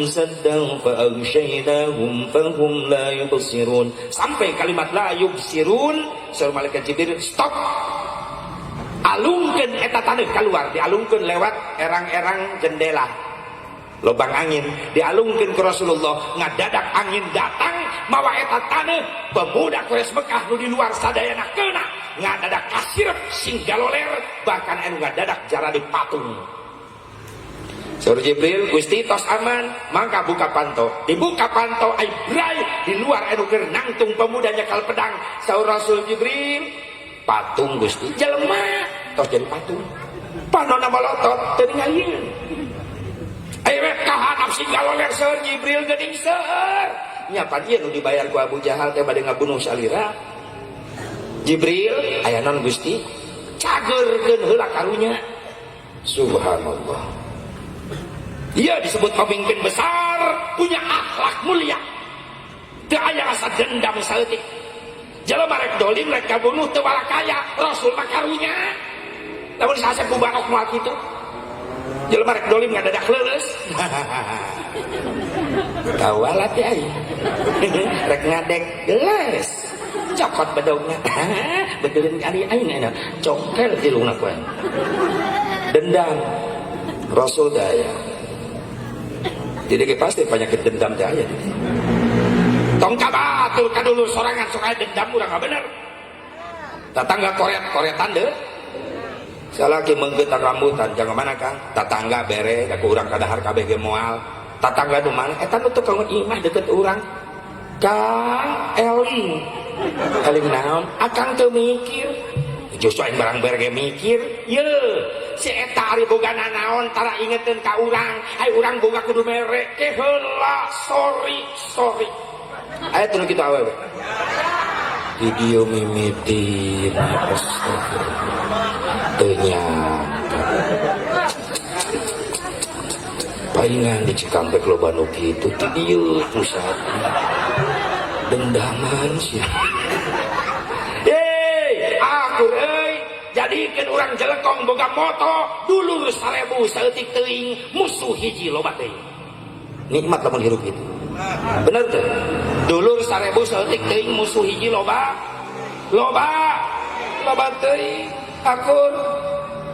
S2: saddan fa aghshaynahum fahum la yubsirun sampai kalimat la yubsirun surah malaikat Jibril stop alungkeun eta taneuh keluar dialungkeun lewat erang-erang jendela lobang angin dialungkeun ke Rasulullah, ngadadak angin datang mawa eta taneuh pemuda Quraisy Mekah nu di luar sadayana keuna ngadadak kasirep sing galoler, bahkan anu ngadadak jarade patung. Saur Jibril, Gusti tos aman, mangka buka panto. Dibuka panto ai brai di luar anu keur nangtung pemuda nyekal pedang. Saur Rasul Jibril, patung Gusti jelema tos jadi patung. Panonna malotot teu ningalieun. Ai rek kahanap sing galoler saur Jibril geuning seueur. Nya pan ieu nu dibayar ku Abu Jahal teh bade ngabunuh salira. Jibril, aya naon Gusti? Cageurkeun heula karunya. Subhanallah. Dia disebut pemimpin besar, punya akhlak mulia. Teu aya rasa dendam saeutik. Jelema rek dolim rek kabunuh teu walakaya, Rasul mah karunya. Lamun saasep ku barok moal kitu. Jelema rek dolim ngadadak leuleus. Kawalat ya ai. Rek ngadek geus. Cokot bedogna. Bedeulin kali aing aya cokel tilungna ku. Dendam. Rasul daya. Jadi pasti penyakit dendam teh aya. Tong kabatul kadulur sorangan sok aya dendam urang enggak bener. Tatangga koret-koretan deh. Salaki menggeutan rambutan jangan mana Kang? Tatangga bere da ku urang kadahar kabeh ge moal. Tatangga nu mana? Eta nu tukang imah deket urang. Kang eling. Eling naon? Akang teu mikir. Justru aing barang bere ge mikir. Yeuh. Si eta ari boga naon tara ingeteun ka urang, ai urang boga kudu mere ke heula, sorry. Aya teu kitu awewe. Video mimitin teu nyangka. Palingan di Cikampek loba nu kitu ti dieu pusat. Dendaman sia. Akur jadikan orang jelekong boga moto dulur 1000 saeutik teuing musuh hiji loba teuing. Nikmat lamun hirup itu. Bener tuh. Dulur 1000 saeutik teuing musuh hiji loba teuing. Akur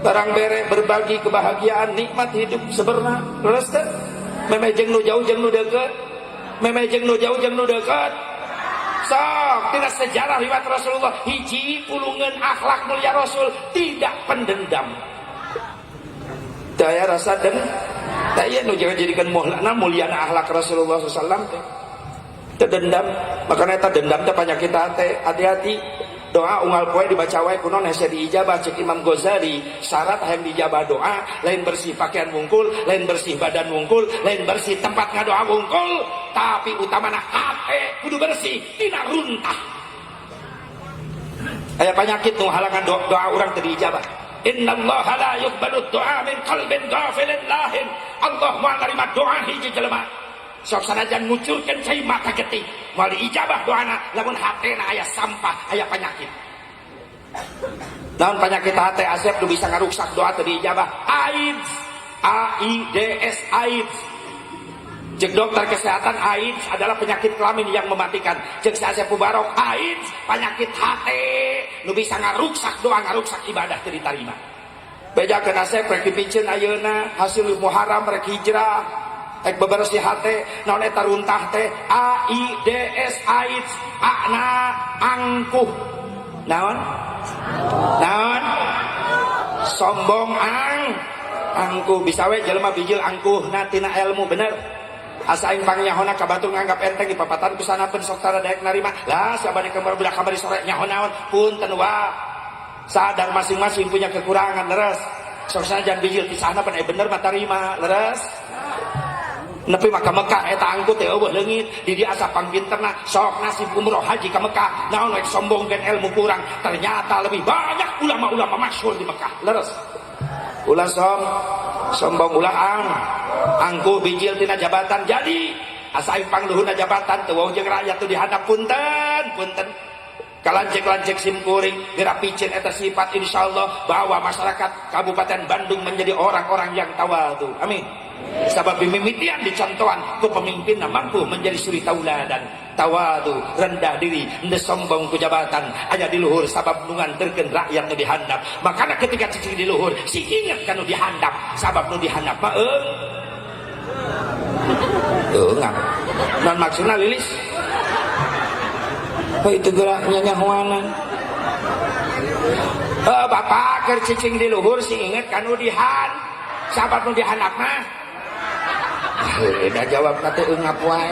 S2: barang bere berbagi kebahagiaan nikmat hidup seberna. Leres teh. Memejeng nu jauh jeung nu deukeut. Memejeng nu jauh jeung nu deukeut. Sok tina sejarah riwayat Rasulullah hiji pulungan akhlak mulia Rasul tidak pendendam. Daya rasa dan daya nu jangan jadikan muliana akhlak Rasulullah SAW teh dendam. Makanya eta dendam teh penyakit hati. Hati-hati. Doa unggal poe dibaca wae kunaon hese diijabah cek Imam Ghazali. Syarat hayang dijabah doa lain bersih pakaian wungkul, lain bersih badan wungkul, lain bersih tempat ngadoa wungkul, tapi utamana hate kudu bersih tina runtah. Aya penyakit nu halangan doa urang teu diijabah. Innallaha la yuqbalu du'a min qalbin ghafilin lahin. Allah moal narima doa hiji jelema sok sanajan ngucurkeun cai mata getih moal diijabah doana lamun hatena aya sampah aya penyakit. Naon penyakit hate Asep nu bisa ngaruksak doa teu diijabah? AIDS. AIDS. Cek dokter kesehatan, AIDS adalah penyakit kelamin yang mematikan. Cek si Asep Mubarok, AIDS penyakit hate nu bisa ngaruksak doa, ngaruksak ibadah teu ditarima. Bejakeun Asep rek dipicieun ayeuna hasil Muharram rek hijrah. Ek bebersih hate naon eta runtah teh AIDS akna angkuh naon sombong angkuh bisa we jelema bijil angkuhna tina ilmu bener asa aing pangyahona ka batur nganggap enteng di papatan kusanapeun sok tara daek narima lah sabane kembar budak kamari sore nyaho naon punten wa sadar masing-masing punya kekurangan leres sok sanajan bijil pisahna pan bener mah tarima leres. Nepi maka Mekah eta angkut teh eueuh leungit di dia asa panggintena sok nasib umroh haji ka Mekah naon rek sombongkeun ilmu kurang ternyata lebih banyak ulama-ulama masyhur di Mekah leres ulah sombong ulah angkuh bijil tina jabatan jadi asa aing pangluhurna jabatan teu wau jeung rakyat teu dihadap punten kalancek-lancek simkuring dirapicin eta sifat insyaallah bahwa masyarakat Kabupaten Bandung menjadi orang-orang yang tawadhu amin. Sabab mimitian dicontohan ku pemimpin mampu menjadi suri tauladan tawadu rendah diri henteu sombong ku jabatan aya di luhur sabab nu nganterkeun rakyat nu dihandap makana ketika cicing di luhur si inget kanu dihandap sabab nu dihandap mah ngap dan maksudnya lilis itu geraknya nyahuanan. Bapak keur cicing di luhur sing inget kan udihan sahabat nu dihandap mah udah jawab kata eungap wae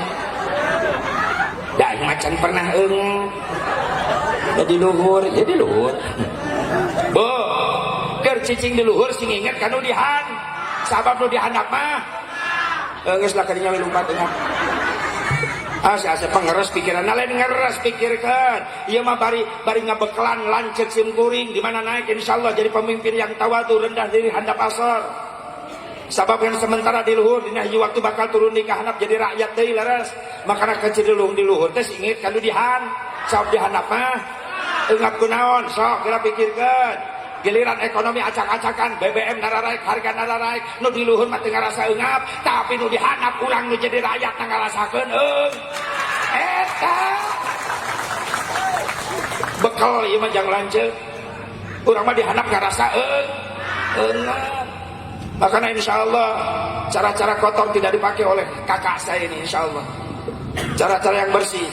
S2: dah macan pernah eungap jadi luhur bo keur cicing di luhur sing inget kan udihan sahabat nu dihandap mah geus lah kadinya lompat eungap asa pangeres pikiran lain ngeres pikirkan ieu mah bari ngabekelan lanceuk sim kuring di mana naik insyaallah jadi pemimpin yang tawadu rendah diri handap asor sabab yang sementara di luhur dina hiji waktu bakal turun di kahandap jadi rakyat deui leres makana kecil di luhur teh inget kan dihan sabab dihandap mah eungap kunaon sok geura pikirkeun giliran ekonomi acak-acakan BBM nararaek harga nararaek nu di luhur mah teu ngarasa eungap tapi nu dihandap urang nu jadi rakyat ngarasakeun eta bekal ieu mah jang lanceuk urang mah dihandap ngarasa eungap makanya insyaallah cara-cara kotor tidak dipakai oleh kakak saya ini insyaallah cara-cara yang bersih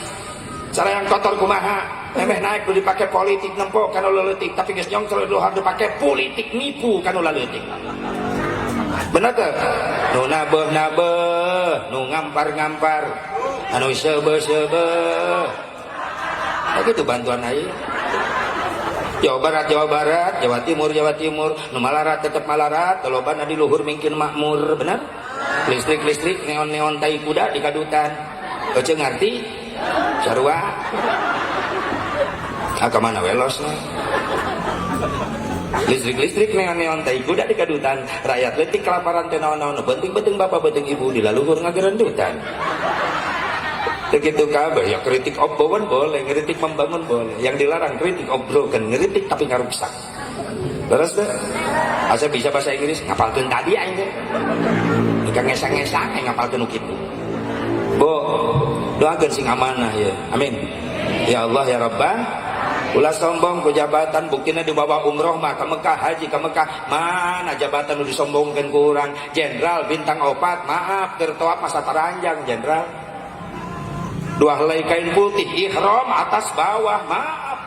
S2: cara yang kotor kumaha memeh naik udah dipakai politik nempo kanu leutik tapi geus nyongcol dulu harus dipakai politik nipu kanu leutik bener teh nu nabeuh nu ngampar anu seubeuh begitu bantuan aing Jawa Barat, Jawa Timur, nu malarat tetep malarat, lobana di luhur mungkin makmur, bener? Listrik, neon tai kuda di kadutan. Ece ngarti? Sarua? Kemana welos nih? Listrik, neon tai kuda di kadutan. Rakyat letik kelaparan teh naon-naon, penting bapak, penting ibu di laluhur ngagerendutan. Begitu kabeh ya kritik obrolan boleh, kritik membangun boleh. Yang dilarang kritik obrolan, kritik tapi ngarusak. Terus deh, asa bisa bahasa Inggris ngapalkeun tadi aing teh. Ika ngesang-ngesang ngapalkeun nu kitu. Bo, doakeun sing amanah ya. Amin. Ya Allah ya Rabbah. Ulah sombong ku jabatan buktina dibawa umroh mah ka Mekah haji ka Mekah mana jabatan nu disombongkeun ku urang jenderal bintang 4 maaf keur toap masa taranjang jenderal. 2 helai kain putih ihram atas bawah maaf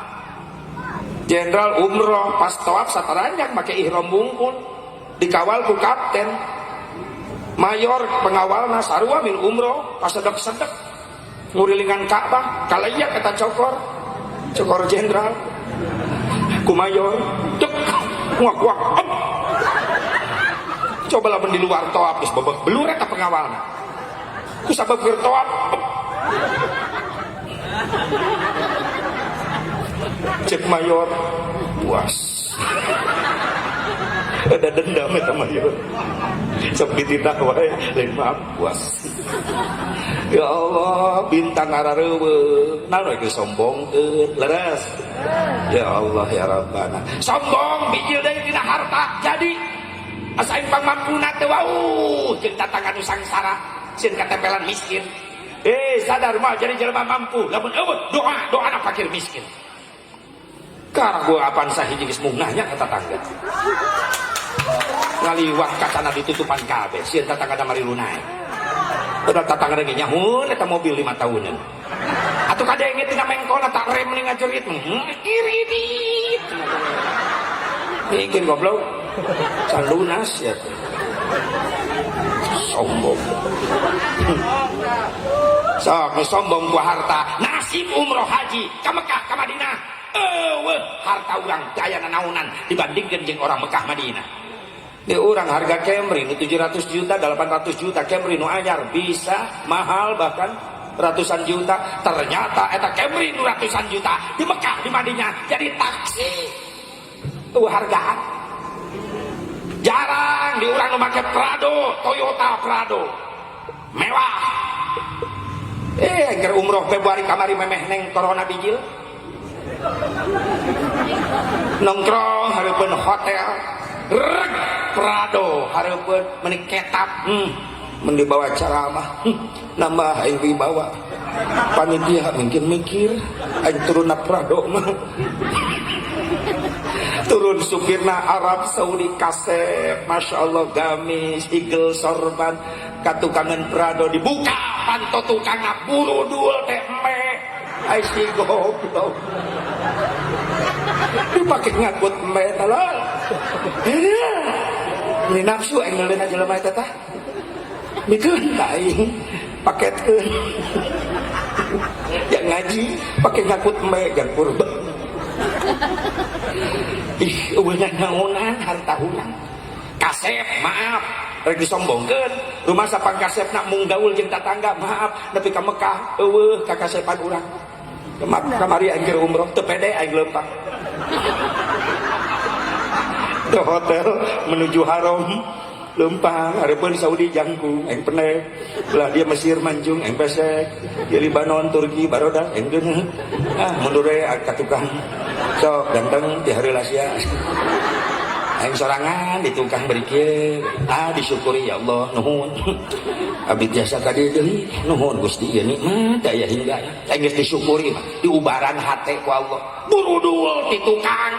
S2: jenderal umroh pas tawaf sataranjang pakai ihram bungkul dikawal ku kapten mayor pengawalna sarua min umroh pas sedek ngurilingan Ka'bah kalaya kata cokor jenderal ku mayor dek nguak coba lamun di luar tawaf geus bebek belur eta pengawalna ku sabab keur tawaf cek mayor puas ada dendam eta mayor sepi ditawai lain maaf puas ya Allah bintang arareuweung naon we sombongkeun leres ya Allah ya Rabbana sombong bijil deui dina harta jadi asa impang mampuna teu wau jeung tatangan nu sangsara sieun katempelan miskin. Sadar mah jadi jelema mampu lamun eueuh doa na fakir miskin. Karang gua apaan sahiji geus mungnahnya ka tatangga. Ngaliwah kacana ditutupan kabeh sieun tatangga mari lunai. Udah tatangga ge nyahun eta mobil 5 tahunan. Atuh kadenge tina mengkona tak rem ning ngajerit. Kiridit. Bikin goblok. Can lunas ya. Sombong. Sok sombong ku harta nasib umroh haji ka Mekah ka Madinah harta urang daya naonan dibandingkeun jeung orang Mekah Madinah di urang harga Camry nu 700 juta 800 juta Camry nu anyar bisa mahal bahkan ratusan juta ternyata eta Camry nu ratusan juta di Mekah di Madinah jadi taksi hargaan jarang di urang nu make Prado Toyota Prado mewah angker umroh Februari kamari memeh neng corona bijil nongkrong hareupeun hotel reg Prado hareupeun meuni ketap mun dibawa ceramah nambah aing wibawa panitia mungkin mikir aing turunna Prado mah turun supirna Arab Saudi kasep Masya Allah gamis Eagle sorban katukangan Prado dibuka panto tukang buru dul teh me ai si goblok dipakai ngakut me talal ini nafsu aing leuna jelema eta tah mikeun da aing paketkeun yang ngaji pakai ngakut me jeung purba ih eueuh naonan harta urang kasep maaf rek disombongkeun rumah sapang kasepna mung gaul jeung tatangga maaf nepi ka Mekah eueuh ka kasepan urang kamari aing keur umroh teu pede aing leumpang ke hotel menuju haram leumpang hareupeun Saudi jangkung aing pene belah dia Mesir manjung aing pesek di Libanon Turki baroda aing geuneuh mundur we ka tukang sok ganteng di hareula sia aing sorangan di tukang beri kieu disyukuri ya Allah nuhun abdi jasa ka dieu deui nuhun Gusti ieu nikmat aya hingga aing geus disyukuri mah diubaran hate ku Allah burudul di tukang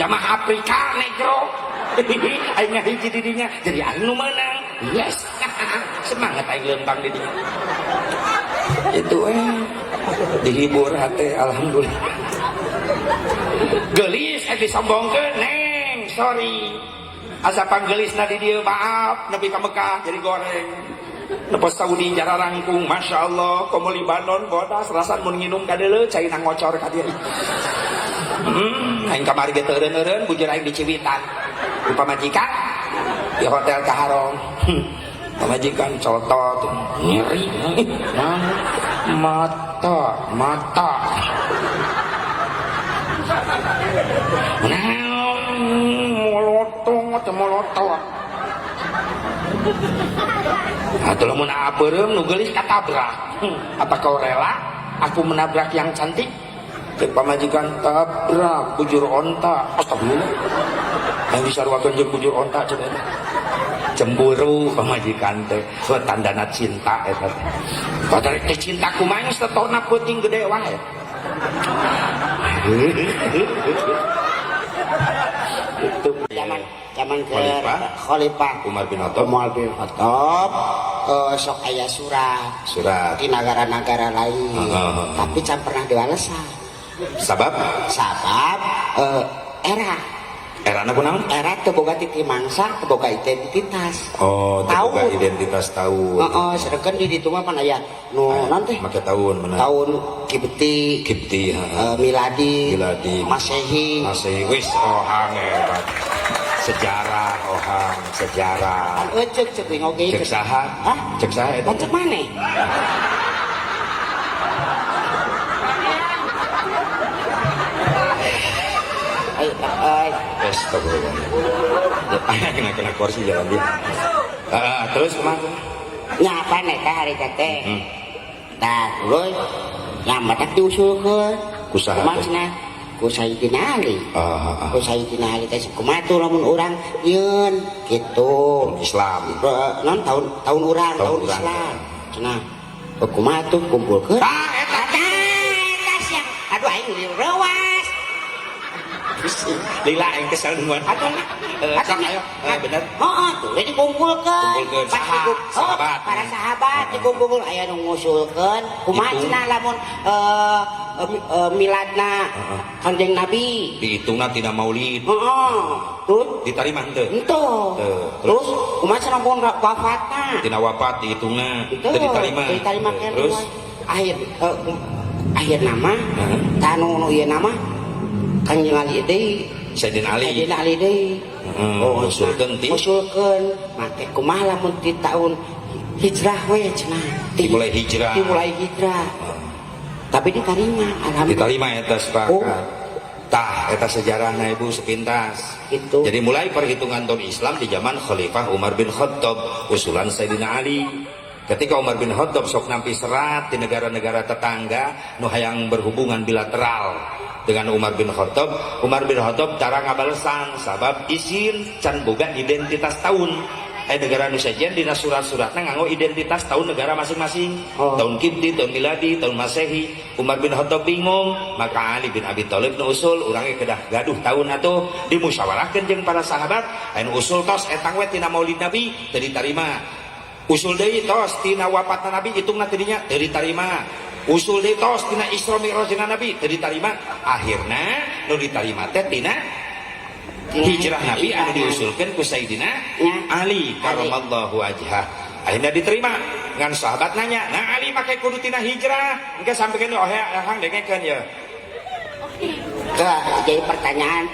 S2: jamaah Afrika negro aing ngahiji di dinya jadi aing nu meunang yes semangat aing leumpang di dinya itu dihibur hate alhamdulillah geulis disombongkeun neng sorry asa panggelisna di dieu maaf nepi ka Mekah jadi goreng nepos Saudi jara rangkung Masya Allah komo Libanon bodas rasan mun nginum kadeuleu cai nang ngocor ka dieu aing kamari ge teu eureun-eureun bujur aing di Ciwitan di pamajikan di hotel Kaharong pamajikan cotot nyeri mata molotong atuh lamun apeureum nu geulis katabrak apa kau rela aku menabrak yang cantik cek pamajikan tabrak bujur onta astagfirullah yang disarwakeun jeung bujur onta cenah eta cemburu pamajikan teh tandana cinta eta padahal teh cinta kumaha geus tetorna peuting gede wae itu zaman ke Khalifah Umar bin Khattab sok aya surat di negara-negara lain tapi can pernah diwalesan sabab era kunaon era teu boga titi mangsa teu boga identitas
S1: teu boga identitas tahun
S2: sedangkan di ditu mah pan aya nu naon teh
S1: make tahun bener
S2: tahun Kipti miladi Masehi wis ohang hebat sejarah cek ngoge cek saha eta cek maneh kena kursi jalan dia terus kemana nyapa nek hari teh terus nyambatak diusulkeun kusaha maksudna ku Sayyidina Ali ku Sayyidina Ali teh kumaha tuh lamun urang yeun kitu Islam non tahun urang tahun Islam cenah kumaha tuh kumpulkeun eta siap aduh aing rewas lila yang kesal dengan aduh ayo bener tuh dikumpulkeun sahabat para sahabat dikumpulkeun aya nu ngusulkeun kumaha cenah lamun miladna Kanjeng Nabi
S1: dihitungna tina maulid
S2: terus
S1: ditarima henteu
S2: terus kumaha cenah mun wafatna
S1: tina wafat dihitungna teu ditarima
S2: terus akhir nama tanu ieu nama Kanjeng Ali deui
S1: Sayyidina Ali
S2: deui
S1: ngusulkeun
S2: make kumaha lamun ti taun hijrah we cenah
S1: dimulai hijrah
S2: tapi diterima alhamdulillah
S1: diterima eta sepakat tah eta sejarahna ibu sepintas
S2: itu
S1: jadi mulai perhitungan tahun Islam di zaman Khalifah Umar bin Khattab usulan Sayyidina Ali ketika Umar bin Khattab sok nampi serat di negara-negara tetangga nu hayang berhubungan bilateral dengan Umar bin Khattab cara ngabalesan sabab izin can boga identitas tahun negara nu sajian dina surat-suratna nganggo identitas tahun negara masing-masing tahun Kipti, tahun Miladi, tahun Masehi. Umar bin Khattab bingung maka Ali bin Abi Thalib nu usul urang kedah gaduh tahun atuh dimusyawarahkeun jeung para sahabat anu usul tos etang we tina Maulid Nabi teu ditarima
S2: usul deui tos tina wafatna nabi hitungna tidinya teu ditarima, usul deui tos tina Isra Mi'rajna nabi teu ditarima, akhirna nu ditarima teh tina hijrah nabi anu diusulkeun ku Sayyidina Ali karramallahu wajhah. Akhirnya diterima ngan sahabat nanya, nah Ali make kudu tina hijrah engke sampikeun oh hang dengekeun ya.
S3: Jadi pertanyaan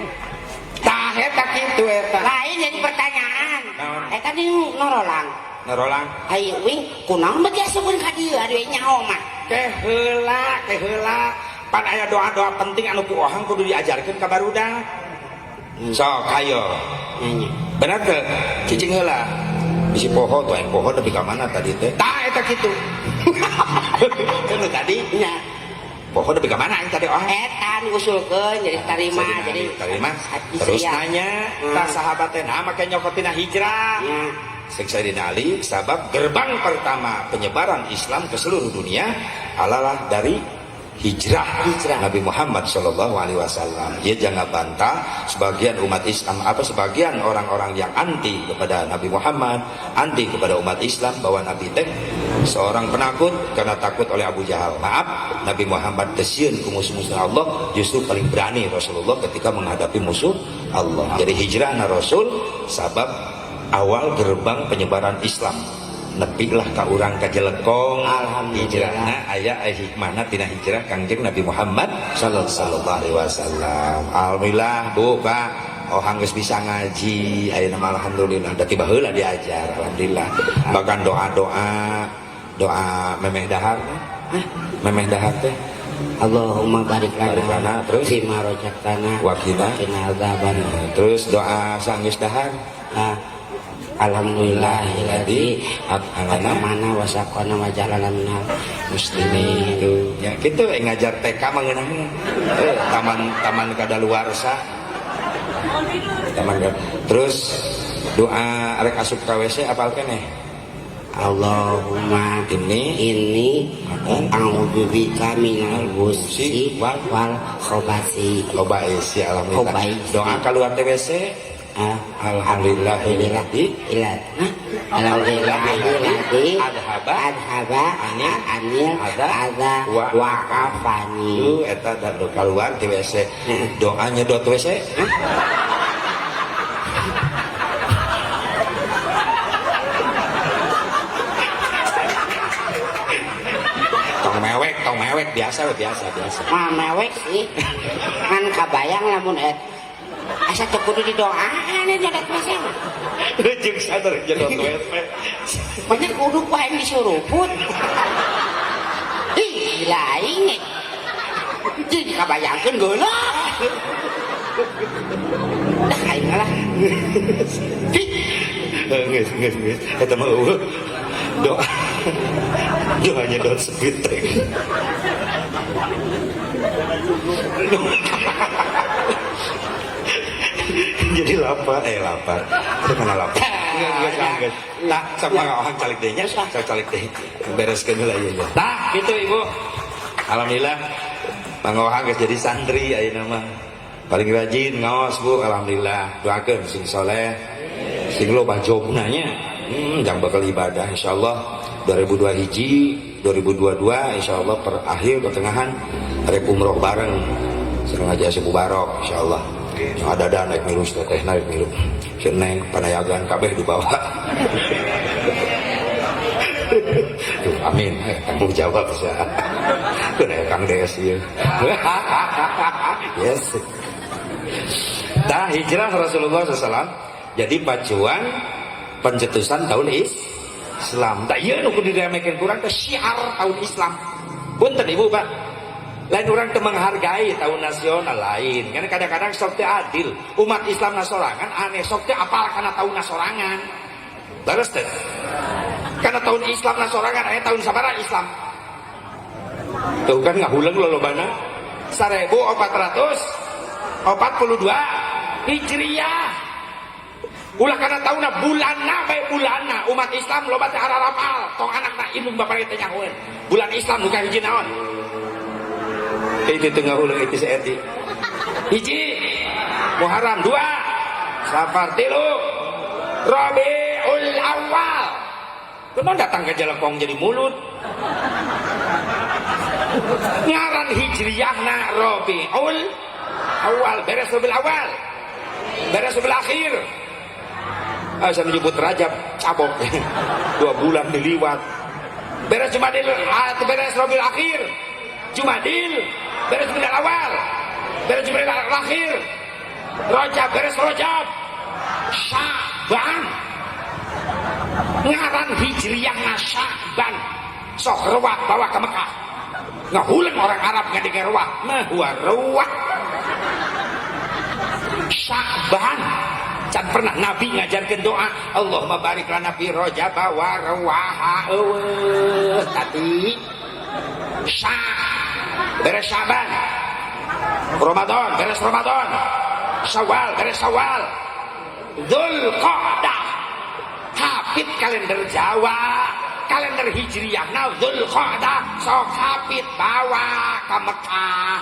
S2: Tah eta kitu eta.
S3: lain jadi pertanyaan eta nu norolang
S2: Narolang
S3: ayo wing kunaon bagi asukeun ka dieu adu nyaho mah
S2: ke heula pan aya doa-doa penting anu ku ohang kudu diajarkeun ka barudak. Sok ayo
S3: nanya
S2: bener teu cicing heula bisi poho tuh yang poho tapi ka mana tadi teh tah eta kitu kan tadi
S3: nya
S2: poho tapi ka mana aing tadi ohang
S3: eta diusulkeun jadi tarima jadi
S2: terima terus nanya tah sahabat teh nah make nyokotina hijrah
S3: nya
S2: Sayyidina Ali sabab gerbang pertama penyebaran Islam ke seluruh dunia adalah dari hijrah Nabi Muhammad Shallallahu Alaihi Wasallam. Ya jangan bantah sebagian umat Islam sebagian orang-orang yang anti kepada Nabi Muhammad, anti kepada umat Islam bahwa Nabi teh seorang penakut karena takut oleh Abu Jahal. Maaf, Nabi Muhammad tesieun ku musuh-musuh Allah justru paling berani Rasulullah ketika menghadapi musuh Allah. Jadi hijrah na Rasul sabab awal gerbang penyebaran Islam. Nepilah ka urang ka Jelekong hijrahna aya hikmahna tina hijrah Kangjeng Nabi Muhammad sallallahu alaihi wasallam. Alhamdulillah Bu Pak ohang geus bisa ngaji ayeuna mah alhamdulillah da tiba heula diajar alhamdulillah. Bahkan doa memeh dahar teh
S3: Allahumma barik lana
S2: terus
S3: fima rojaktana
S2: wa qina
S3: adzaban.
S2: Terus doa sanggeus dahar
S3: Alhamdulillahilladzi atamana wa saqana wa jalana minal muslimin.
S2: Ya kitu ngajar TK mah ngeunahna. Taman kadaluarsa. Terus doa rek asup ka WC apal keneh.
S3: Allahumma inni a'udzubika minal khubuthi wal khabasi.
S2: Khabasi alhamdulillah. Doa keluar teh WC. Alhamdulillahilladzi adhaba anil adza wa kafani. Eta da keluar di WC. Doa nyedot WC. Tong mewek biasa.
S3: Mah mewek sih. Kan kabayang lamun asa teu kudu didoaan nyedot WC mah.
S2: Jeung sadar nyedot WC.
S3: Banyak kudu ku aing disuruput. Ih, gila aing. Jadi kabayangkeun geuleuh. Dah aing lah.
S2: Geus. Eta mah doa nyedot sepitek. Jadi lapar. Saya kena lapar. Enggak. Nah, sama orang calik deh nya, calik deh. Bereskeun heula ieu ya. Tah, gitu Ibu. Alhamdulillah. Pangohang geus jadi santri ayeuna mah. Paling rajin ngaos Bu, alhamdulillah. Doakeun sing saleh, sing loba jobna nya. Jang bakal ibadah insyaallah 2022 insyaallah per akhir pertengahan rek umroh bareng sareng Haji Asy Mubarok insyaallah. Ada naik milu teh naik milu seneng panayagan kabeh dibawa. Tuh, amin tanggung jawab saya kena Kang Des ya. Yes. Tah hijrah Rasulullah SAW jadi pacuan pencetusan tahun Islam. Tak iya nu kudu diremekeun kurang teh syiar tahun Islam. Punten Ibu Pak. Lain orang teu menghargai tahun nasional lain. Karena kadang-kadang sok teu adil. Umat Islam nasorangan aneh sok teu apal kana tahun nasorangan. Leres teh. Karena tahun Islam nasorangan aya tahun sabaraha Islam. Tuh kan ngahuleung lolobana 1442 Hijriah. Ulah karena tahunna bulanna bae bulanna umat Islam loba teh harapal tong anakna indung bapak teh nyahoeun. Bulan Islam nu ka hiji naon? Itu tengah ulang itu seeti. Hiji Muharram 2 Safar 3 Rabiul Awal kenapa datang ke Jelekong jadi mulut? Ngaran hijriyahna Rabiul Awal, beres Rabiul Awal, beres Rabiul Akhir. Saya menyebut Rajab cabok 2 bulan diliwat. Beres Jumadil, beres Rabiul Akhir, Jumadil, beres Jumadil Awal, beres Jumadil Akhir, Rajab, beres Rajab, Syaban. Ngaran hijriyah Syaban. Sok ruwah bawa ke Mekah. Ngahulen orang Arab ngadenge ruwah, mah ruwah. Syaban. Can pernah Nabi ngajarkan doa, Allahumma barik lana fi Rajab wa rawaha. Tadi beres Syaban. Ramadan, beres Ramadan. Syawal, beres Syawal. Dzulqa'dah. Hafid kalender Jawa, kalender Hijriyah. Nah, Dzulqa'dah sok hafid bawa ke Mekah.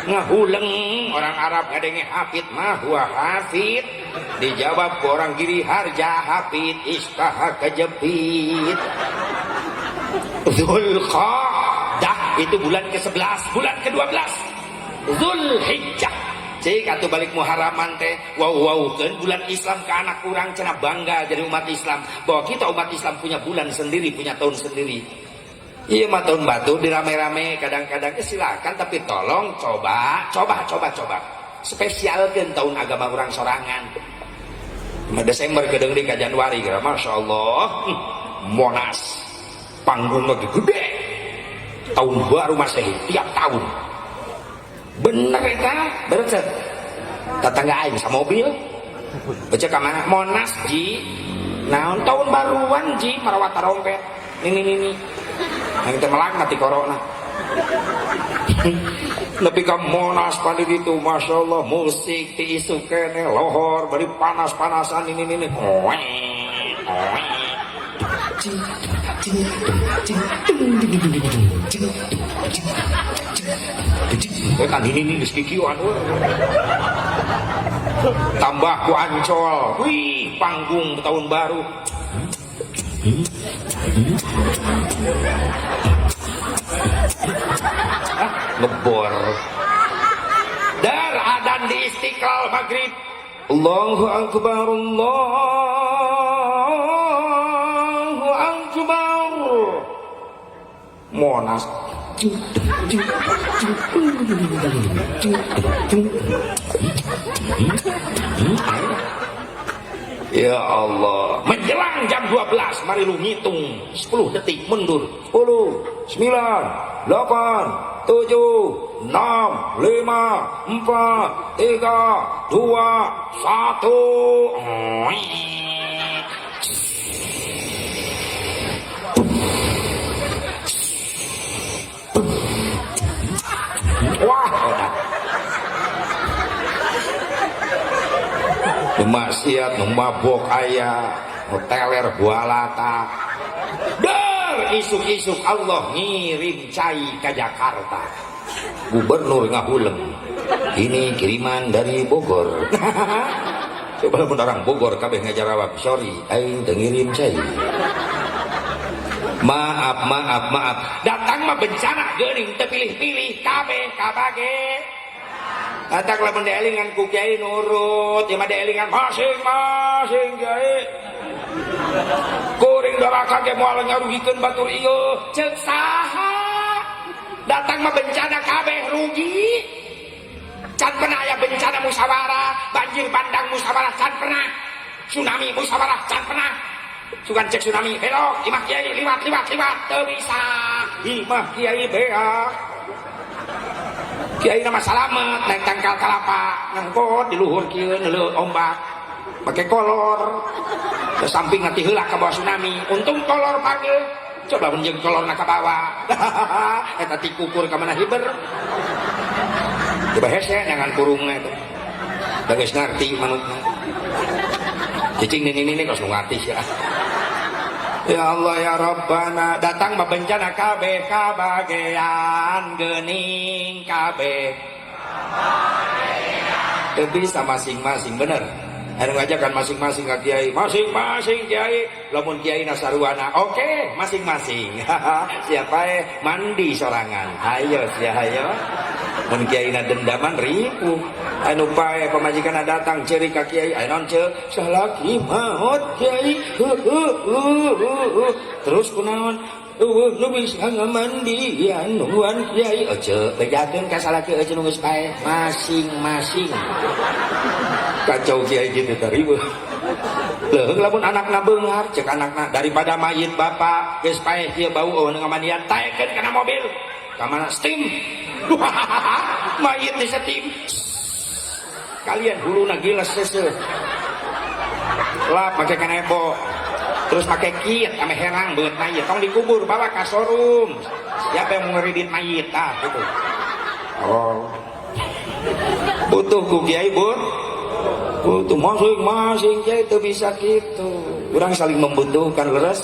S2: Ngahuleng orang Arab ngadenge hafid mah huwa hafid. Dijawab ku orang Giri Harja hafid istaha kejepit. Dzulqa'dah itu bulan ke-11, bulan ke-12 Zulhijjah. Cik atuh balik Muharraman teh wow-wowkeun bulan Islam ke anak kurang cenah bangga jadi umat Islam bahwa kita umat Islam punya bulan sendiri, punya tahun sendiri. Iya mah tahun batu dirame-rame kadang-kadang silakan, tapi tolong coba spesialkeun tahun agama orang sorangan. Desember gedeng di ka Januari kira Masya Allah Monas panggung lagi gede tahun baru Masehi tiap tahun. Bener kan? Bener tetangga aing sama mobil baca kamana Monas ji naon tahun baruan ji marawat tarompet ini yang kita melang nanti corona lebih ke Monas pada gitu Masya Allah musik ti isu kene lohor bari panas-panasan ini kan ini geus kikieuan tambah ku Ancol wih panggung tahun baru ngebor dar adan di Istiqlal maghrib Allahu Akbar Allahu Akbar Monas ya Allah menjelang jam 12 mari lu ngitung 10 detik mundur 10 9 8 7 6 5 4 3 2 1 wah maksiat mabok ayah teler bualata dar isuk-isuk Allah ngirim cai ke Jakarta gubernur ngahuleng ini kiriman dari Bogor coba pun orang Bogor kabeh ngajawab sorry aing teu ngirim cai maaf datang mah bencana geuning teu pilih-pilih kabeh kabage datang lamun deelingan ku kiai nurut ya mah deelingan masing-masing kiai kuring doraka ge moal ngarugikeun batur ieu ceuk saha datang mah bencana kabeh rugi can pernah aya bencana musyawarah banjir bandang musyawarah can pernah tsunami musyawarah can pernah sugan cek tsunami belok imah kiai liwat teu bisa imah kiai beak kiai nama salamet naik tangkal kalapa ngangkot di luhur kieu neuleuh ombak pakai kolor ke samping nanti heula ka bawah tsunami untung kolor panggil coba menjeng kolor na ka bawah eta ti kukur ka mana hiber coba hese jangan kurungna itu da geus ngarti manukna cicing ini kos ngarti ya ya Allah ya Rabbana datang mah bencana kabeh kabagean geuning kabeh teu bisa masing-masing bener anu ngajakan masing-masing ka kiai masing-masing kiai lamun kiai nasarwana oke masing-masing siapa mandi sorangan ayo ayo mun kiai na dendaman ribu anu pae pamajikan datang ceri ka kiai aya naon ce salaki maot kiai terus kunaon nu bisa ngamandi anuan kiai ece bejakeun ka salaki ece nu geus pae masing-masing kacau kiai gitu taribu leuh lamun anakna beungar cek anakna daripada mayit bapak geus pae kieu bau eueuh ngamandian taekeun kana mobil ka mana steam mayit di steam kalian huluna giles seueuh lah make kanebo terus pakai kit ame herang beut mayit tong dikubur bawa ka showroom siapa yang mau ngeridit mayit gitu oh butuh ku kiai butuh masing-masing kiai itu bisa gitu orang saling membutuhkan leres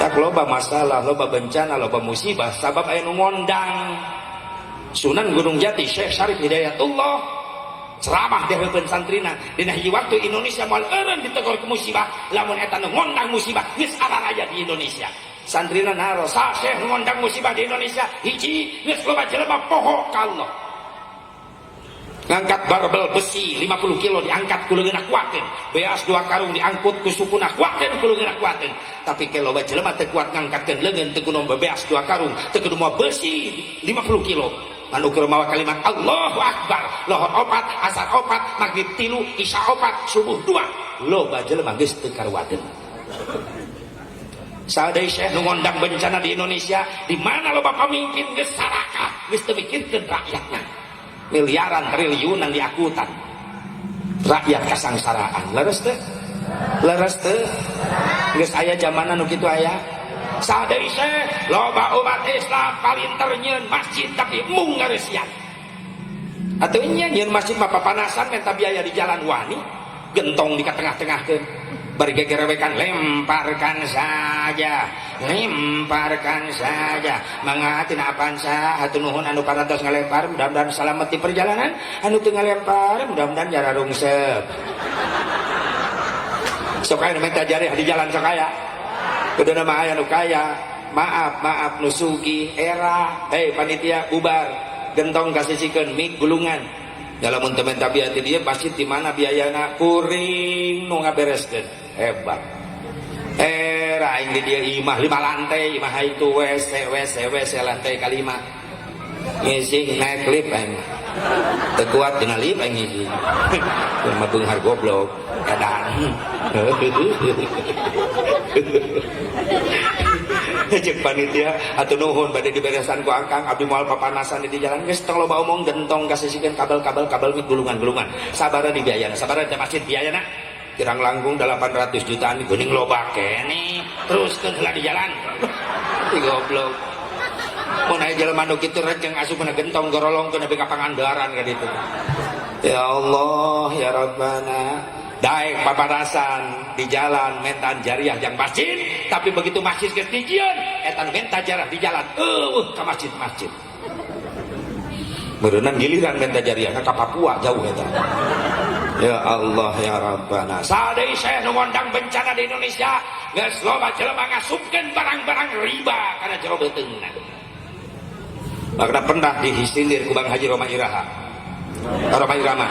S2: tak loba masalah loba bencana loba musibah sabab aya nu ngondang Sunan Gunung Jati Syekh Syarif Hidayatullah ceramah di heupeun santrina dina hiji waktu Indonesia moal eureun ditegor ke musibah lamun eta nu ngondang musibah geus araraja di Indonesia santrina naro sa Syekh ngondang musibah di Indonesia hiji geus loba jelema poho ka Allah ngangkat barbel besi 50 kilo diangkat ku leungeunna kuateun beas 2 karung diangkut ku sukuna kuateun ku leungeunna kuateun tapi ke loba jelema teu kuat ngangkatkeun leungeun teu kudu beas 2 karung teu kudu moal besi 50 kilo anu keur mawa kalimat Allahu Akbar lohor 4 asar 4 maghrib 3 isya 4 subuh 2 loba jelema geus teu karuateun sadaya Syekh nu ngondang bencana di Indonesia di mana loba pamimpin geus sarakah geus teu mikirkeun rakyatna miliaran triliunan diakutan rakyat kasangsaraan leres teu geus aya jamanan nu kitu aya sadaya Syekh loba umat Islam palinter nyieun masjid tapi mung ngareusian atuh nya nyieun masjid mah papanasan menta biaya di jalan wani gentong di tengah-tengahkeun bari gegerewekan lemparkan saja mangahatin apaan sah hatur nuhun anu parantos ngalempar mudah-mudahan salamet di perjalanan anu teu ngalempar mudah-mudahan jara rungsep sok aya nu minta jareh di jalan sok aya kuduna mah aya nu kaya maaf nu sugih era panitia bubar gentong kasisikeun mik gulungan dalam temen tabiat dia masjid di mana biayana kuring nu ngabereskeun hebat era aing di dia imah 5 lantai imah itu WC lantai kalima ngisi naik lift aing teu kuat dina lift aing ngisi mah beunghar goblok kadang cek panitia atuh nuhun bade diberesan ku Akang abdi moal papanasan di jalan geus tong loba omong gentong kasisikeun kabel mik gulungan sabaraha dibiayana sabaraha teh masjid biayana kirang langkung 800 jutaan geuning loba keneh teruskeun heula di jalan goblok mun aya jelema nu kitu rejeng asupna gentong gorolongkeun nepi ka Pangandaran ka ditu ya Allah ya Rabbana daek paparasan di jalan mentan jariah yang masjid tapi begitu masjid geus dijieun eta menta jariah di jalan ka masjid berenang giliran menta jariah ka Papua jauh eta ya Allah ya Rabbana sadaya Syekh nu ngondang bencana di Indonesia geus loba jelema ngasupkeun barang-barang riba kana jero beuteungna makna pernah dihisindir ku Bang Haji Roma Irama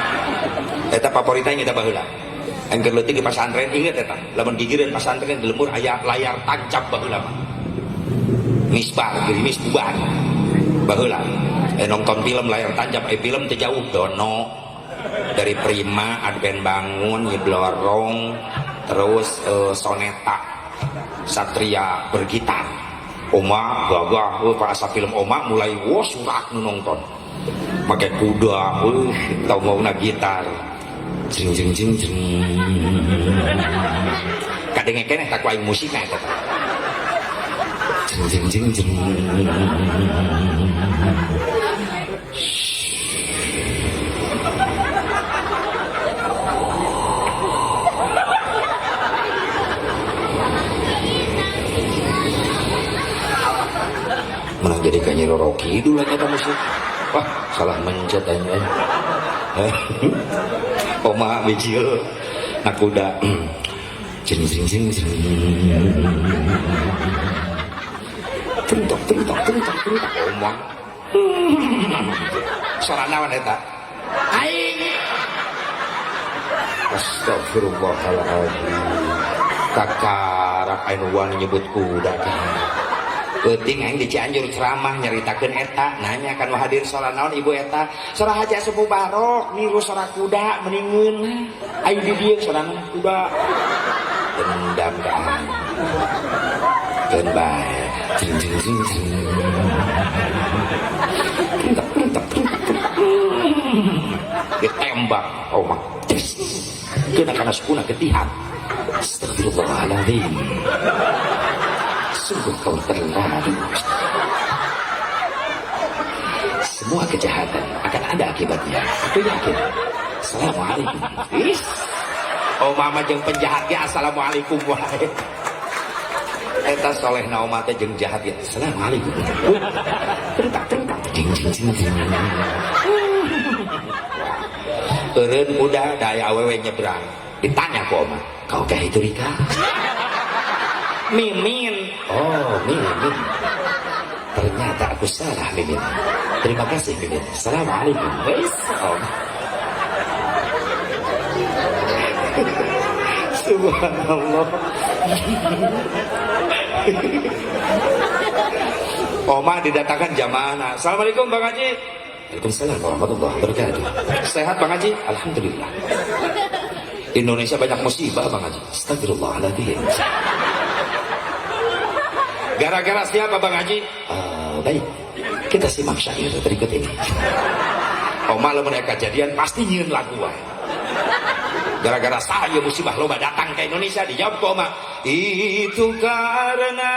S2: eta favoritna nya da baheula angker leutik di pasantren inget eta lamun gigireun pasantren di lemur aya layar tancap baheula mah misbar gerimis bubar baheula nonton film layar tancap film teu jauh Dono dari Prima Adven Bangun Nyiblorong terus Soneta Satria Bergitar Oma gagah pas film Oma mulai surak nu nonton make kuda tau mauna gitar jeng kadenge keneh tak aing musikna eta jeng menang jadi Nyi Roro Kidul eta musik wah salah mencet aja Oma bijil nakuda
S1: jeng jeng jeng jeng tentok omong suara naon eta aing astagfirullahaladzim kakarak anu wani nyebut kuda penting aing di Cianjur ceramah nyaritakeun eta nanya kan hadir salat naon ibu eta salah Haji Sepuh Barok niru salah kuda meningeun aing di dieu salah kuda dendam kan keun bae jing jing jing jing ditembak omah kena kana sukuna ketihan astagfirullahaladzim sungguh kau terlalu. Semua kejahatan akan ada akibatnya. Aku yakin. Assalamualaikum. Oh mama jeung penjahat ya assalamualaikum wae. Eta solehna omah teh jeung jahat ya. Assalamualaikum. Tentak jing jing jing jing. Eureun budak daya awewe nyebrang. Ditanya ku omah, "Kau kah itu Rika?" Mimin. Oh, Mimin. Ternyata aku salah, Mimin. Terima kasih, Mimin. Assalamualaikum. Subhanallah. Oma didatangkan jamaah. Assalamualaikum Bang Haji. Waalaikumsalam warahmatullahi wabarakatuh. Sehat Bang Haji? Alhamdulillah. Indonesia banyak musibah Bang Haji. Astagfirullahaladzim. Gara-gara siapa Bang Haji? Baik, kita simak syair berikut ini. Oma lamun aya kejadian pasti nyieun lagu wae. Gara-gara saya musibah loba datang ke Indonesia dijawab ku Oma. Itu karena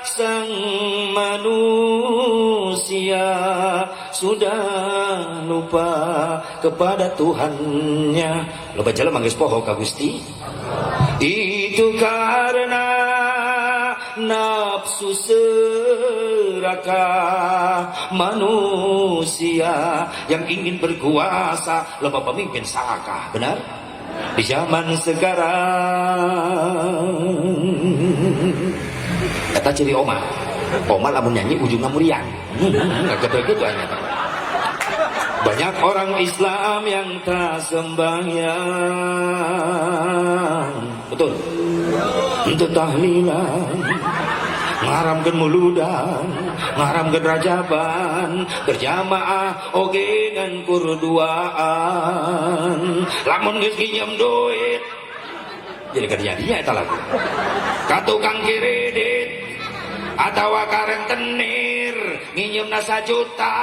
S1: sang manusia sudah lupa kepada Tuhannya. Loba jalan manggis poho ka Gusti. Itu karena nafsu serakah manusia yang ingin berkuasa loba pemimpin serakah. Benar? Di zaman sekarang kata ciri Oma lamun nyanyi ujungnya muriang nggak gitu aja. Banyak orang Islam yang tak sembahyang, betul, untuk tahlilan, ngaramkeun muludan, ngaramkeun rajaban, berjamaah oge ngan kurduaan, lamun geus nginjem duit, jadi kejadian eta lagu, ka tukang kredit, atawa ka rentenir, nginjem 1 juta,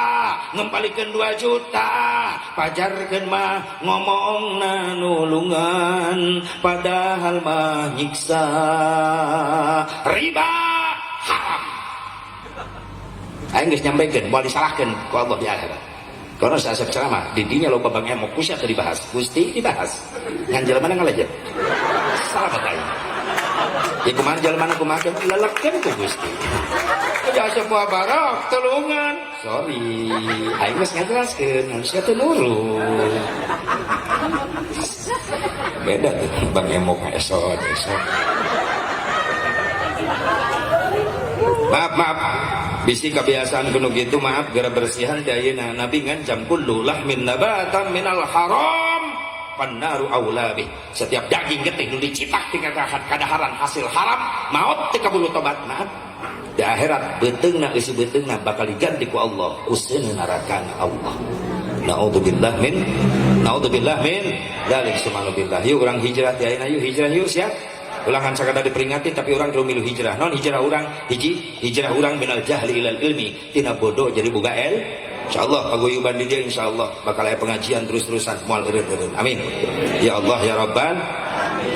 S1: ngempalikeun 2 juta, pajarkeun mah ngomongna nulungan, padahal mah nyiksa riba haram. Aing geus nyampekeun, moal disalahkeun ku Allah di akhirat. Karena saya ceramah, di dinya loba Bang Emo kusya teu dibahas, Gusti dibahas. Ngan jelema ngalajet. Salamet aing. Ya kumaha jelema kumaha lelekeun ku Gusti. Haji Sepuh Barok tulungan. Sorry, aing geus ngajelaskeun, manusia teu nurut. Beda tuh Bang Emo ka esot. Maaf. Bisi kebiasaan kuno gitu maaf gara bersihan dayana Nabi ngancam kullu lahmin nabatan minal haram pannaru aulabi. Setiap daging getih nu dicitak tingkat kadaharan hasil haram maut teu kabulu tobat. Maaf. Di akhirat beteungna isi beteungna bakal diganti ku Allah useun neraka Allah. Naudzubillah min dzalik subhanallah. Yuk urang hijrah ti ayeuna yuk hijrah yuk siap. Ulangan sakada diperingati tapi orang kudu milu hijrah. Non hijrah orang hijrah orang minal jahli ilal ilmi, tina bodoh jadi boga el. Insyaallah paguyuban di dia insyaallah bakal aya pengajian terus-terusan moal eureun. Amin. Ya Allah ya Rabbal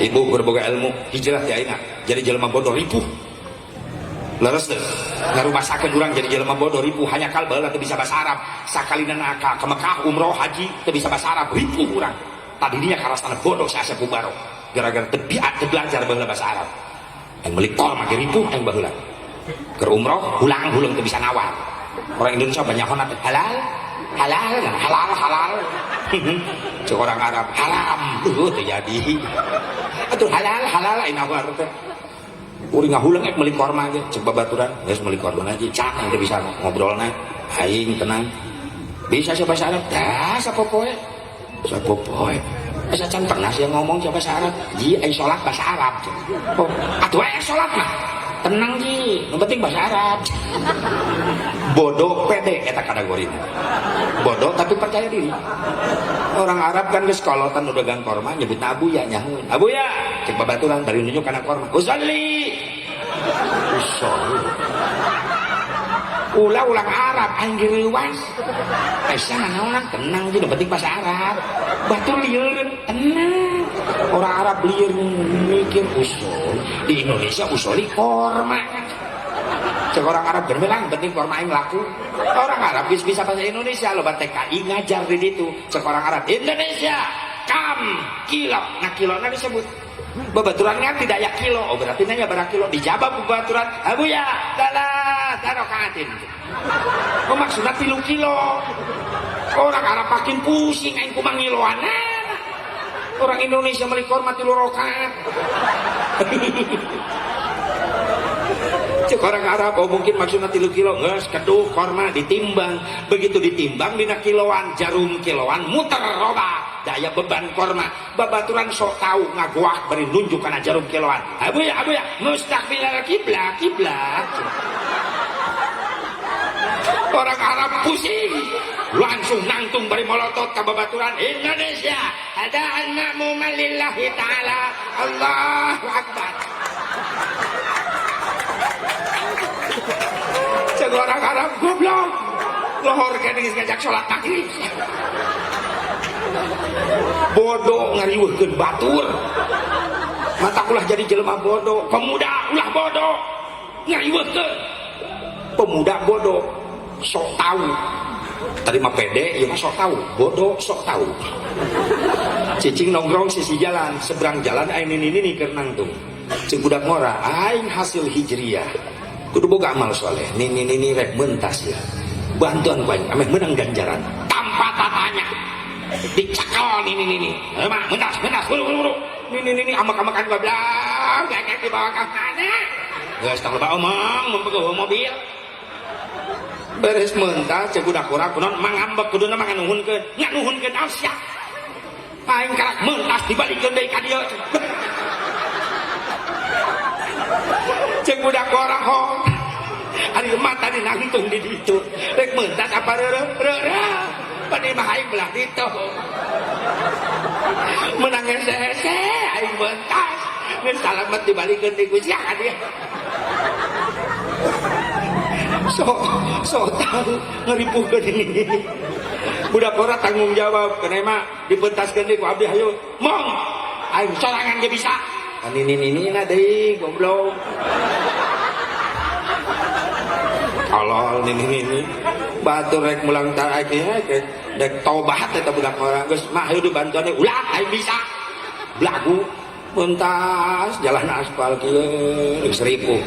S1: ibu berboga ilmu hijrah ti ayeuna jadi jelema bodoh ripuh. Leres deh ngarumasakeun urang jadi jelema bodoh ripuh hanya kalbal teu bisa bahasa Arab. Sakalina naka ke Mekah umroh haji teu bisa bahasa Arab ripuh urang. Tadinya karasana bodoh saya Sepuh Barok. Gara-gara tebiat belajar bahasa Arab yang beli kol makin ripuh yang baheula ke umroh hulang tuh bisa nawar. Orang Indonesia banyak honat halal cek orang Arab haram tuh jadi
S2: atuh halal inawar teh uring ngahulang meuli korma ge cek babaturan geus meuli korma aja cak teu bisa ngobrolna aing tenang bisa siapa Arab dah sapopoe asa can pernah sih ngomong siapa Arab ji ai salat bahasa Arab oh atuh aya salat mah tenang ji nu penting bahasa Arab bodoh pede eta kategorina bodoh tapi percaya diri orang Arab kan geus kolotan udah gang korma nyebutna abu ya nyaheun abu ya cek babaturan bari nunjuk kana korma usolli ulah ulang Arab anjir luas asa naon tenang ji nu penting bahasa Arab batur lieur tenang orang Arab lieur mikir usul di Indonesia usoli korma cek orang Arab germelang penting korma aing laku orang Arab bisa bahasa Indonesia lo TKI ngajar di situ cek orang Arab Indonesia kam kilo nah kilona disebut babaturan kan tidak ya kilo oh berarti nanya berapa kilo dijawab babaturan abu ya dalah darokaatin oh maksudnya 3 kilo orang Arab makin pusing aing kumang ngiloana orang Indonesia meuli korma 3 rakaat cek orang Arab oh mungkin maksudnya 3 kilo geus keduh korma ditimbang begitu ditimbang dina kiloan jarum kiloan muter roba daya beban korma babaturan sok tahu ngagoak beri nunjuk kana jarum kiloan abu ya mustaqbilal kiblat orang Arab pusing langsung nangtung bari molotot ka babaturan Indonesia ada annamu malillahi ta'ala Allahu Akbar cek orang Arab goblok lohor geus ngajak salat maghrib bodoh ngariweuhkeun batur mata ulah jadi jelema bodoh pemuda ulah bodoh ngariweuhkeun pemuda bodoh sok tahu tadi mah pede ieu mah sok tahu bodoh sok tahu cicing nongkrong sisi jalan seberang jalan aing nini keur nangtung cek budak ngora aing hasil hijriyah kudu boga amal soleh nini rek mentas ya bantuan ku aing ameh menang ganjaran tanpa tatanya dicakal nini emang mentas buru nini amak-amakan goblok gak dibawa ka mana geus tang loba omong mempeguh mobil beres mentas cek budak ngora kunaon mangambek kuduna mah nganuhunkeun ausya aing karak mentas dibalikeun deui ka dieu cek budak orang hong ari mata dinangtung di ditu rek mentas apa reureuh pani mah aing belah ditu menang hese aing mentas geus salamet dibalikeun di Gusti ka dieu so tahu ngeripuhkeun ini budak orang tanggung jawab kena mah dipentaskeun deui ku abdi hayu mong aing sorangan ge bisa nini na deui goblok kalau nini batur rek mulang tar aja dek tobat eta budak orang geus mah hayu dibantuan ulah aing bisa blagu mentas jalan aspal kieu geus ripuh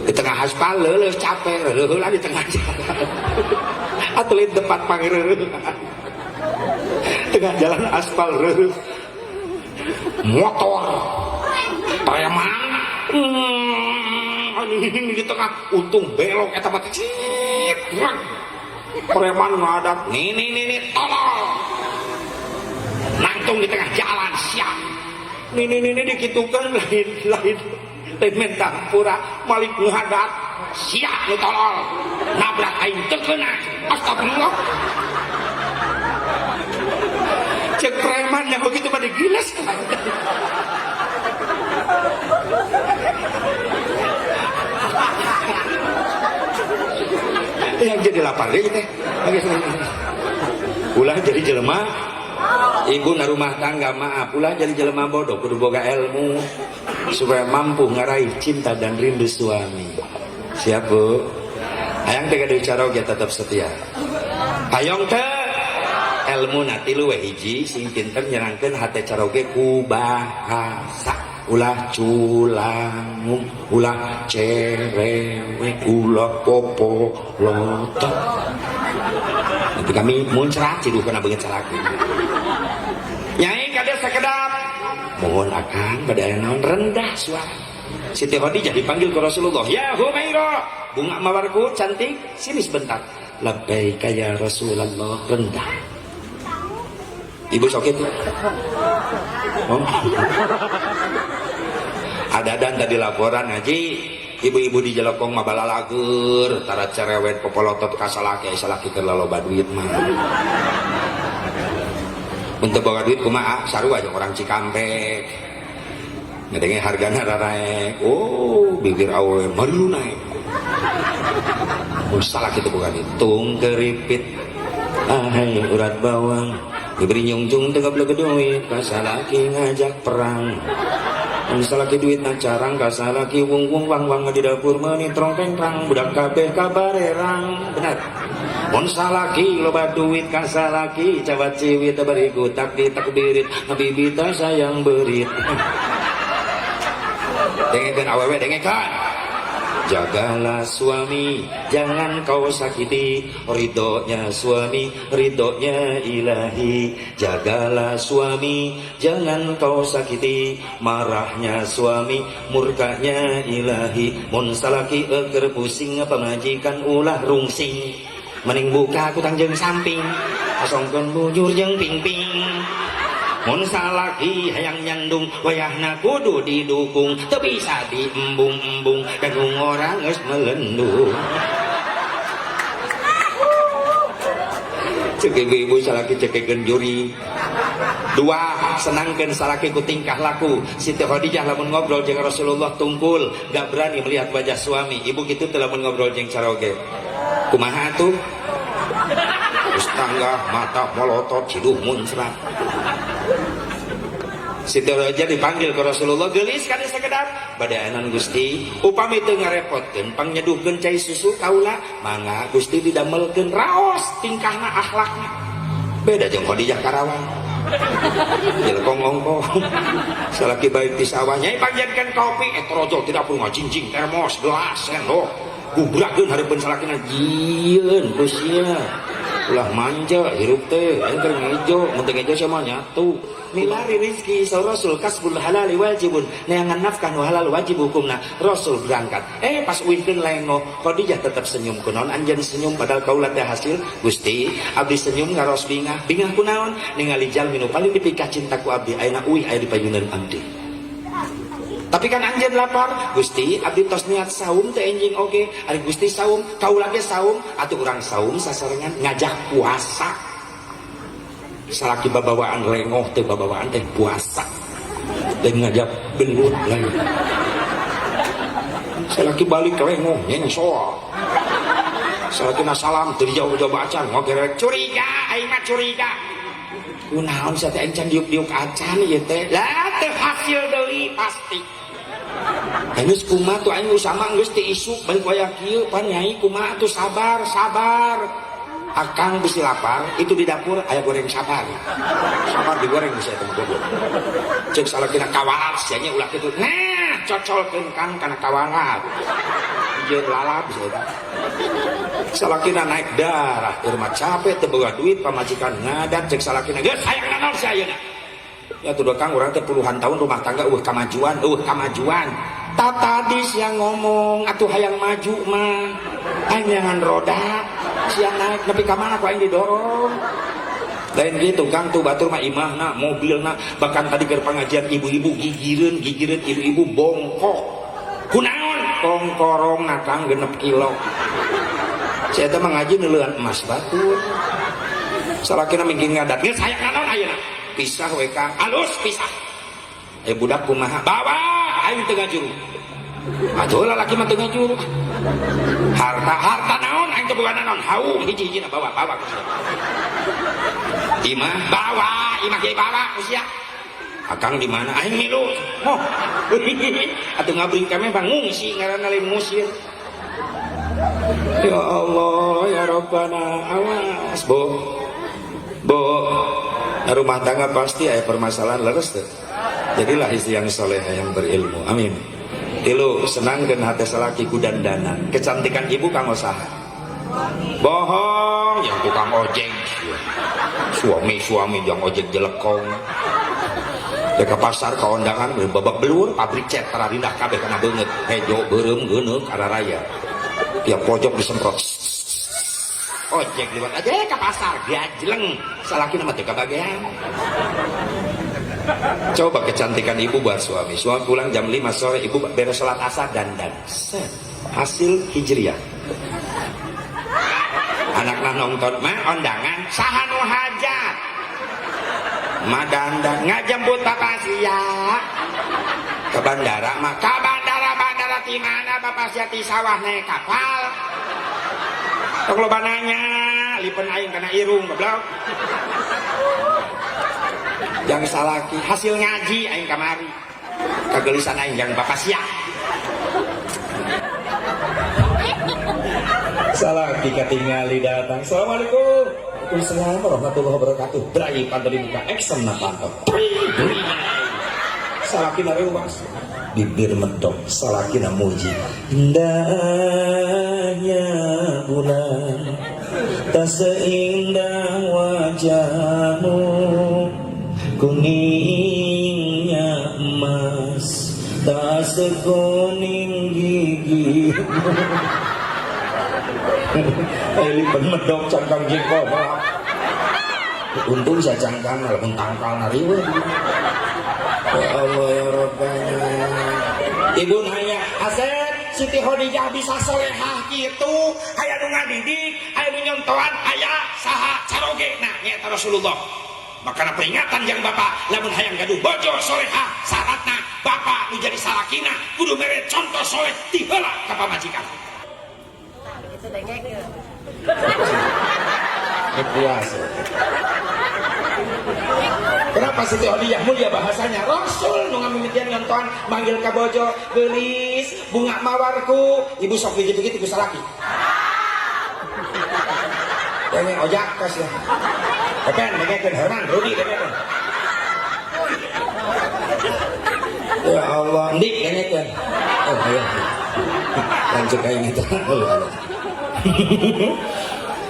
S2: di tengah aspal leuleus capek heula di tengah jalan atuh di tempat pangreureung tengah jalan aspal reureung motor preman di tengah untung belok eta mah cit preman ngadat nini tolol nangtung di tengah jalan siap nini dikitukeun lain mentang pura malik ngadat siap nu tolol nabrak aing teu keuna astagfirullah cek preman yang begitu pada gilas yang jadi lapar deh teh ulah jadi jelema ibu na rumah tangga maaf ulah jadi jelema bodoh kudu boga ilmu supaya mampu ngaraih cinta dan rindu suami siap bu hayang teh kada bicara oge tetap setia hayong teh ilmu na tilu we hiji sing pinter nyerangkeun hate caroge ku bahasa ulah culangung ulah cerewet ulah popo lotot nanti kami muncrat cidu kena beungeut salaki nyai kade sakedap mohon akang badai naon rendah suara. Siti Khadijah dipanggil ke Rasulullah, ya Humaira, bunga mawarku cantik, sini sebentar. Labbaika ya Rasulullah, rendah. Ibu sok itu. Oh. Ada dan tadi laporan ngaji, ibu-ibu di Jelekong mah balalager, tara cerewet popolotot kasalaki, salaki keur laloba duit mah. Untuk bawa duit kumaha sarua jeung orang Cikampek. Ngedengi hargana raraek. Oh, bibir awe marilu naik. Salah kita bukan hitung keripit. Ahai urat bawang, diberi nyungcung tengah bela duit, kasalaki ngajak perang. Salaki duit na carang, kasalaki wung wang di dapur menitrong tengkrang, budak kabeh kabarerang. Benar. Mun salaki loba duit kasalaki, cawat ciwit beri gutak di takbirit, nabibita sayang berit. Dengekan awewe dengekan. Jagalah suami, jangan kau sakiti, ridhonya suami, ridhonya ilahi. Jagalah suami, jangan kau sakiti, marahnya suami, murkanya ilahi. Mun salaki eker pusing, pamajikan ulah rungsing, mending buka kutang jeung samping, asongkeun bujur jeung pingping. Mun salaki hayang nyandung, wayahna kudu didukung, teu bisa diembung-embung, danung orang geus melendung. Cek ibu-ibu salaki cekekeun juri. Dua, senangkeun salaki ku tingkah laku. Siti Khadijah lamun ngobrol jeung Rasulullah tungkul, gak berani melihat wajah suami. Ibu kitu teu lamun ngobrol jeung caroge. Kumaha atuh? Geus tanggah mata molotot ciduh muncrat. Siti Khadijah dipanggil ke Rasulullah, geulis kana sakedap badaanan Gusti, upami teu ngarepotkeun pangnyeduhkeun cai susu kaula, mangga Gusti didamelkeun raos tingkahna akhlakna. Beda jeung Khadijah Karawang. Jelekong ngongkong. Salaki baik di sawah nyai panjenengan kopi, trojo tidak perlu ngajinjing termos, gelas, sendok. Gubrakeun hareupeun salakina jieun kusieun. Ulah manja hirup teh aing keur ngejo, mun teu ngejo sama nyatu. Milari rizki sa Rasul kasbul halal wajibun, neangan nafkah nu halal wajib hukumna. Rasul berangkat, pas uinkeun lengo, Khadijah tetap senyum kunaon anjeun senyum padahal kaula teh hasil. Gusti, abdi senyum ngaros bingah. Bingah kunaon? Ningali jalmi nu paling dipikah cinta ku abdi ayeuna uih aya di payuneun abdi. Tapi kan anjeun lapar, Gusti abdi tos niat saum teh enjing oge. Ari Gusti saum, kaula ge saum, atuh urang saum sasarengan ngajak puasa. Salaki babawaan lengoh teh babawaan teh puasa. Dan ngajak belut lain. Salaki balik lengoh nyengsol. Salaki na salam teu dijawab acan ngogerek curiga, aing mah curiga. Kunaon sa teh encan diuk-diuk acan ieu teh? Lah teu hasil deui pasti. Geus kumaha tuh aing usama geus teu isuk balik wayah kieu pan nyai kumaha tuh sabar. Akang bisi lapar itu di dapur aya goreng sabar digoreng bisa teh goblok. Ceuk salakina kawalat sia nya ulah kitu. Nah, cocolkeun kan kana kawalat. Jeung lalap bisa teh. Salakina naik darah, keur mah capek teu boga duit pamajikan ngadat ceuk salakina geus hayang naon sia ayeuna. Ya tuh Kang urang teh puluhan tahun rumah tangga kamajuan. Tatadis yang ngomong atuh hayang maju mah aing jangan roda siang naik nepi ka mana ku aing didorong lain gitu Kang tuh batur mah imahna mobilna bahkan tadi keur pengajian ibu-ibu gigireun ibu-ibu bongkok kunaon kongkorongna Kang 6 kilo saya teh mengaji neuleuan emas batur salakina minggi ngadat geus hayang naon ayeuna pisah we Kang alus pisah budak kumaha bawa aing teu ngajuru. Atuh lalaki mah teu ngajuru. Harta naon aing teu boga naon, haung hiji-hijina bawa ku sia. Imah ge bawa ku sia. Akang di mana? Aing milu. Oh. Atuh ngabring ka meh ngungsi ngaranna lain ngusir. Ya Allah, ya Rabbana, awas, Bu. Rumah tangga pasti ada permasalahan leres tuh. Jadilah istri yang soleha yang berilmu. Amin. Tilu, senangkeun hate salaki ku dandanan. Kecantikan ibu kang usaha. Bohong, yang tukang ojek. Suami yang ojek jelekong. Teh ke pasar ke ondangan babak belur pabrik cat tararindah kabeh kana beungeut hejo beureum geuneuk ara raya tiap pojok disemprot ojek liwat aja ke pasar diajleng salaki nama teh kabagean. Coba kecantikan ibu buat suami pulang jam 5 sore ibu beres salat asar dandan set hasil hijriah. Anakna nonton mah ondangan saha nu hajat mah dandan ngajemput bapak sia ke bandara mah ka bandara di mana bapak sia di sawah naik kapal tok loba nanya lipen aing kana irung goblok jang salaki hasil ngaji aing kamari kagelisan aing jang bapak sia salaki katingali datang. Assalamualaikum. Waalaikumsalam warahmatullahi wabarakatuh. Brai panderi muka eksem na pantau. Salaki na rewas. Bibir medok salaki na muji. Indahnya bulan tak seindah wajahmu, kuningnya emas tak sekuning gigimu. Lipen medok cangkang jengkol untung saya cangkang lamun tangkal nariwe ya Allah ya Rabbana. Ibu nanya Asep Siti Khadijah bisa solehah gitu aya nu ngadidik aya nu nyontoan aya saha caroge nah nyata Rasulullah makana peringatan yang bapak lamun hayang gaduh bojo solehah syaratna bapak nu jadi salakina kudu mere contoh soleh ti heula ka pamajikan. Puasa. Kenapa Siti Khadijah mulia bahasanya? Rasul nu ngamimitian nyontoan manggil ka bojo geulis bunga mawarku ibu sok begitu-begitu ku salaki. Ini ojak kas ya. Kepen dengekeun Herman Rudi dengekeun. Ya Allah, ndik dengekeun. Oh ayo. Lanjut kayak gitu.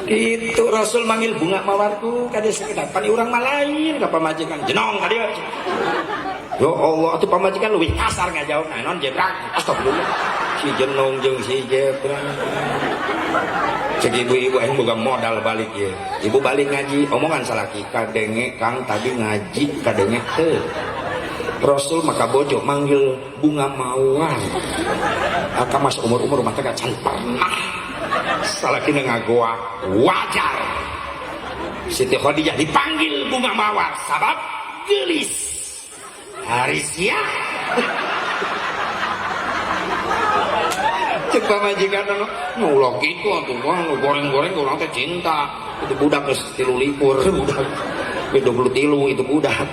S2: Itu Rasul manggil bunga mawarku kada sekedar pani urang malain ka pamajikan jenong ka dieu. Ya Allah atuh pamajikan leuwih kasar ngajawabna non jebrak astagfirullah si jenong jeung si jebrak. Cek ibu-ibu aing boga modal balik ye. Ibu balik ngaji omongan salaki kadenge Kang tadi ngaji kadenge teu. Rasul maka bojo manggil bunga mawar. Aka mas umur-umur mah teh can pernah salaki ngagoa wajar. Siti Khadijah dipanggil bunga mawar sabab gelis Harisya. Cek pamajikan nulok gitu atuh goreng-goreng urang teh cinta. Itu budak geus 3 likur budak. 23 itu budak.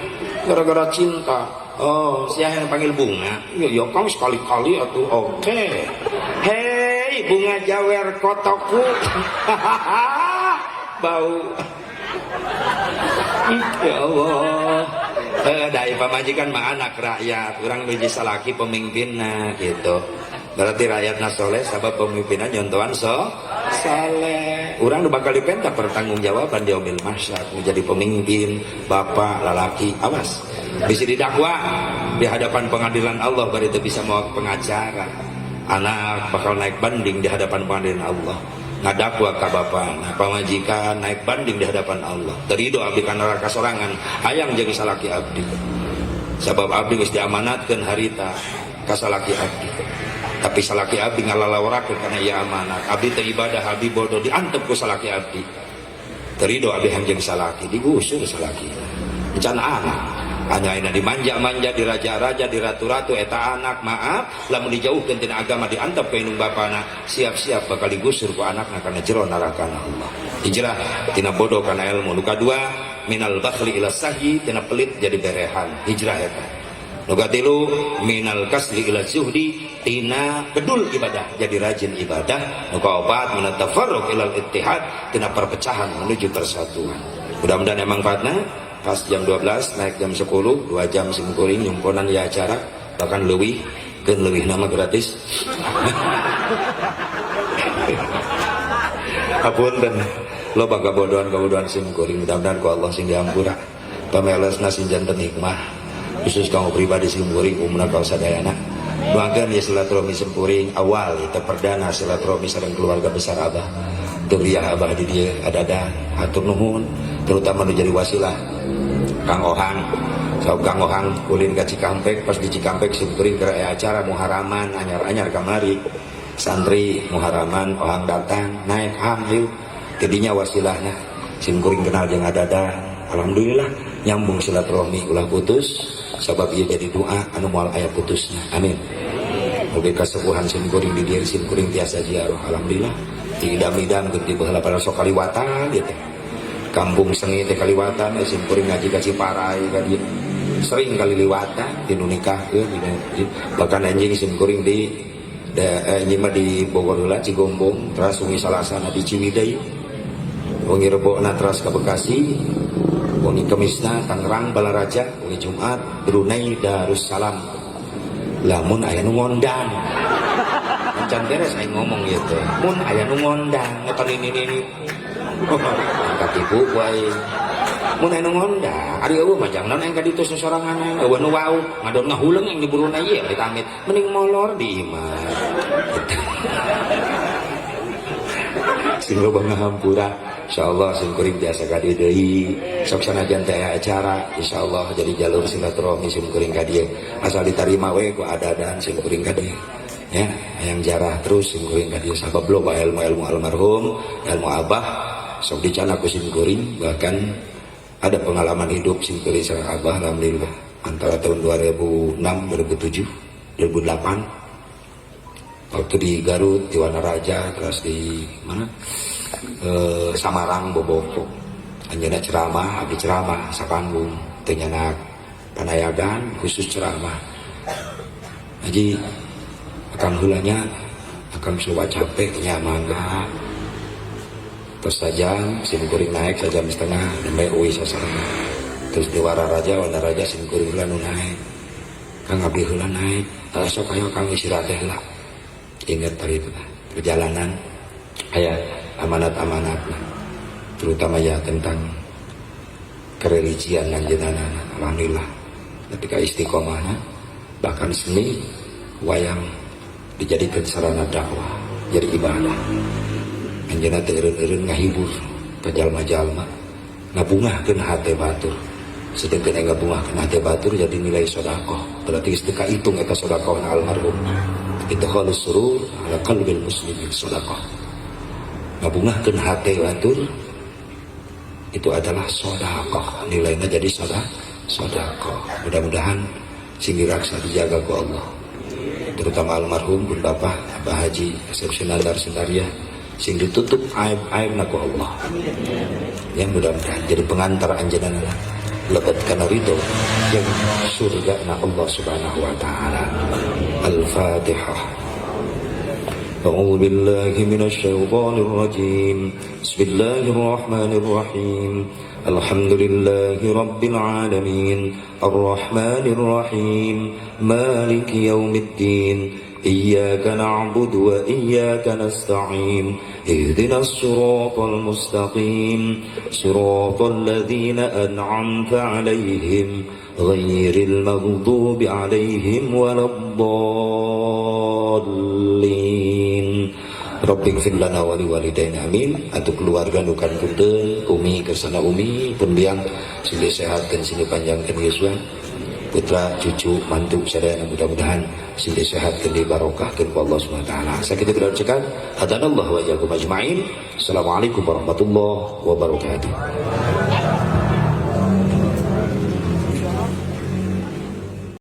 S2: Gara-gara cinta. Oh, siapa yang panggil bunga? Ya kau sekali-kali atuh oke. Hei bunga jawer kotoku. Bau. Ya Allah. Dari pamajikan mah anak rakyat, orang biji salaki pemimpinna gitu. Berarti rakyatna soleh sabab pemimpinna nyontohan saleh. Urang nu bakal dipenta pertanggungjawaban di yaumil mahsyar menjadi pemimpin, bapak, lalaki, awas. Bisa didakwa di hadapan pengadilan Allah baru itu bisa mau pengacara. Anak bakal naik banding di hadapan pengadilan Allah. Ngadakwa ka bapak, nah pamajikan naik banding di hadapan Allah. Terido abdi kana neraka sorangan, hayang jadi salaki abdi. Sabab abdi geus diamanatkeun harita ka salaki abdi. Tapi salaki abdi ngalalawarakeun kana ieu amanat. Abdi teh ibadah, abdi bodoh diantep ku salaki abdi. Terido abdi hanjeng salaki, digusur salaki. Bencana anak. Hanya ini dimanja-manja, diraja-raja, diratu-ratu, eta anak maaf lamun dijauhkeun tina agama diantep ka indung bapana siap-siap bakal digusur ku anakna kana jero neraka Allah. Hijrah tina bodoh kana ilmu. Nu kadua minal bakhli ila sahyi tina pelit jadi berehan. Hijrah eta. Nu katilu minal kasli ila zuhdi tina bedul ibadah jadi rajin ibadah. Nu kaopat minat tafarruq ila ittihad tina perpecahan menuju persatuan. Mudah-mudahan emang manfaatna. Pas jam 12 naik jam 10 2 jam simkuring nyumponan ya acara bahkan leuwih keun leuwih nama gratis. Apunten loba kabodohan simkuring mudah-mudahan ku Allah sing diampura pamelesna sing janten hikmah
S1: khusus kamu pribadi simkuring umna kau sadayana doakan ya silaturahmi simkuring awal itu perdana silaturahmi sareng keluarga besar Abah Duriah Abah di dia ada hatur nuhun terutama nu jadi wasilah Kang Ohang saub Kang Ohang ulin ka Cikampek pas di Cikampek simkuring ke acara muharaman anyar-anyar kamari santri muharaman Ohang datang naik ham yuk jadinya wasilahnya simkuring kenal jeung adada alhamdulillah nyambung silaturahmi ulah putus sabab ia jadi doa anu moal aya putusnya amin mugi kasepuhan simkuring di dieu simkuring tiasa ziarah alhamdulillah idam-idam geuti baheula pada sok kaliwatan gitu kampung Sengi teh kaliwatan simkuring ngaji ka Ciparai ka dieu sering kali liwatan di nikah bahkan anjing simkuring di anjing mah di Bogor heula Cigombong terus wengi salasana di Ciwidey wengi rebona terus ka Bekasi wengi Kemisna Tangerang Balaraja wengi Jumat Brunei Darussalam lamun aya nu ngondang can beres aing ngomong ieu teh mun aya nu ngondang eta ini angkat ibu wae mun aya nu ngondang ari eueuh mah jangan aing ka ditu sosorangan eueuh nu wau ngadon ngahuleung yang di Brunei ieu ditamit mending molor di imah sing loba ngahampura insyaallah simkuring biasa ka dieu deui sok sanajan teh acara insyaallah jadi jalur silaturahmi simkuring ka dieu asal diterima we ku ada-adaan simkuring ka dieu ya yang jarah terus simkuring ka dieu sabab loba ilmu almarhum ilmu Abah sok dicana ku simkuring bahkan ada pengalaman hidup simkuring sareng Abah alhamdulillah antara tahun 2006 2007 2008 waktu di Garut di Wanaraja terus di mana Samarang Boboko anjeunna ceramah abdi ceramah sapanggung teu nyanak panayagan khusus ceramah haji akang heulanya akang soba capek nya mangga terus sajam simkuring naik sajam setengah nembe uwi sasana terus di Wanaraja simkuring heula nu naik kang abdi heula naik terus sok aya kang istirahat heula ingat tadi itu perjalanan aya amanat-amanat terutama ya tentang kereligian dan jenana alhamdulillah ketika istiqomahnya bahkan seni wayang dijadikan sarana dakwah jadi ibadah anjeunna teh eureun-eureun ngahibur ka jalma-jalma ngabungahkeun hate batur sedangkan ngabungahkeun hate batur jadi nilai sedekah berarti geus teu kahitung eta sedekah almarhum itu khalus surur ala qalbil muslimin sedekah ngabungahkeun hate batur itu adalah sedekah nilainya jadi sedekah mudah-mudahan sing diraksa dijaga ku Allah terutama almarhum pun Bapak Abah Haji Asep Sunandar Sundaria sing ditutup aib-aibna ku Allah yang mudah-mudahan jadi pengantar anjeunna lebet kana ridho yang surga na Allah Subhanahu wa taala. Al-Fatihah. A'udzu billahi minasy syaithanir rajim. Bismillahirrahmanirrahim. Alhamdulillahi rabbil alamin. Arrahmanir rahim. Maliki yaumiddin. إياك نعبد وإياك نستعين اهدنا الصراط المستقيم صراط الذين أنعمت عليهم غير المغضوب عليهم ولا الضالين Rabbi gfir lana wa liwalidayna amin. Atuh keluarga nukan punten umi kersana umi pun biang sini sehatkan sini panjangkan Yesuan putra cucu mantu sadayana mudah-mudahan sini sehatkan di barokahkan ku Allah Subhanahu wa taala. Sakit kita ucapkan hadanallahu wa iyyakum ajmain. Assalamualaikum warahmatullahi wabarakatuh.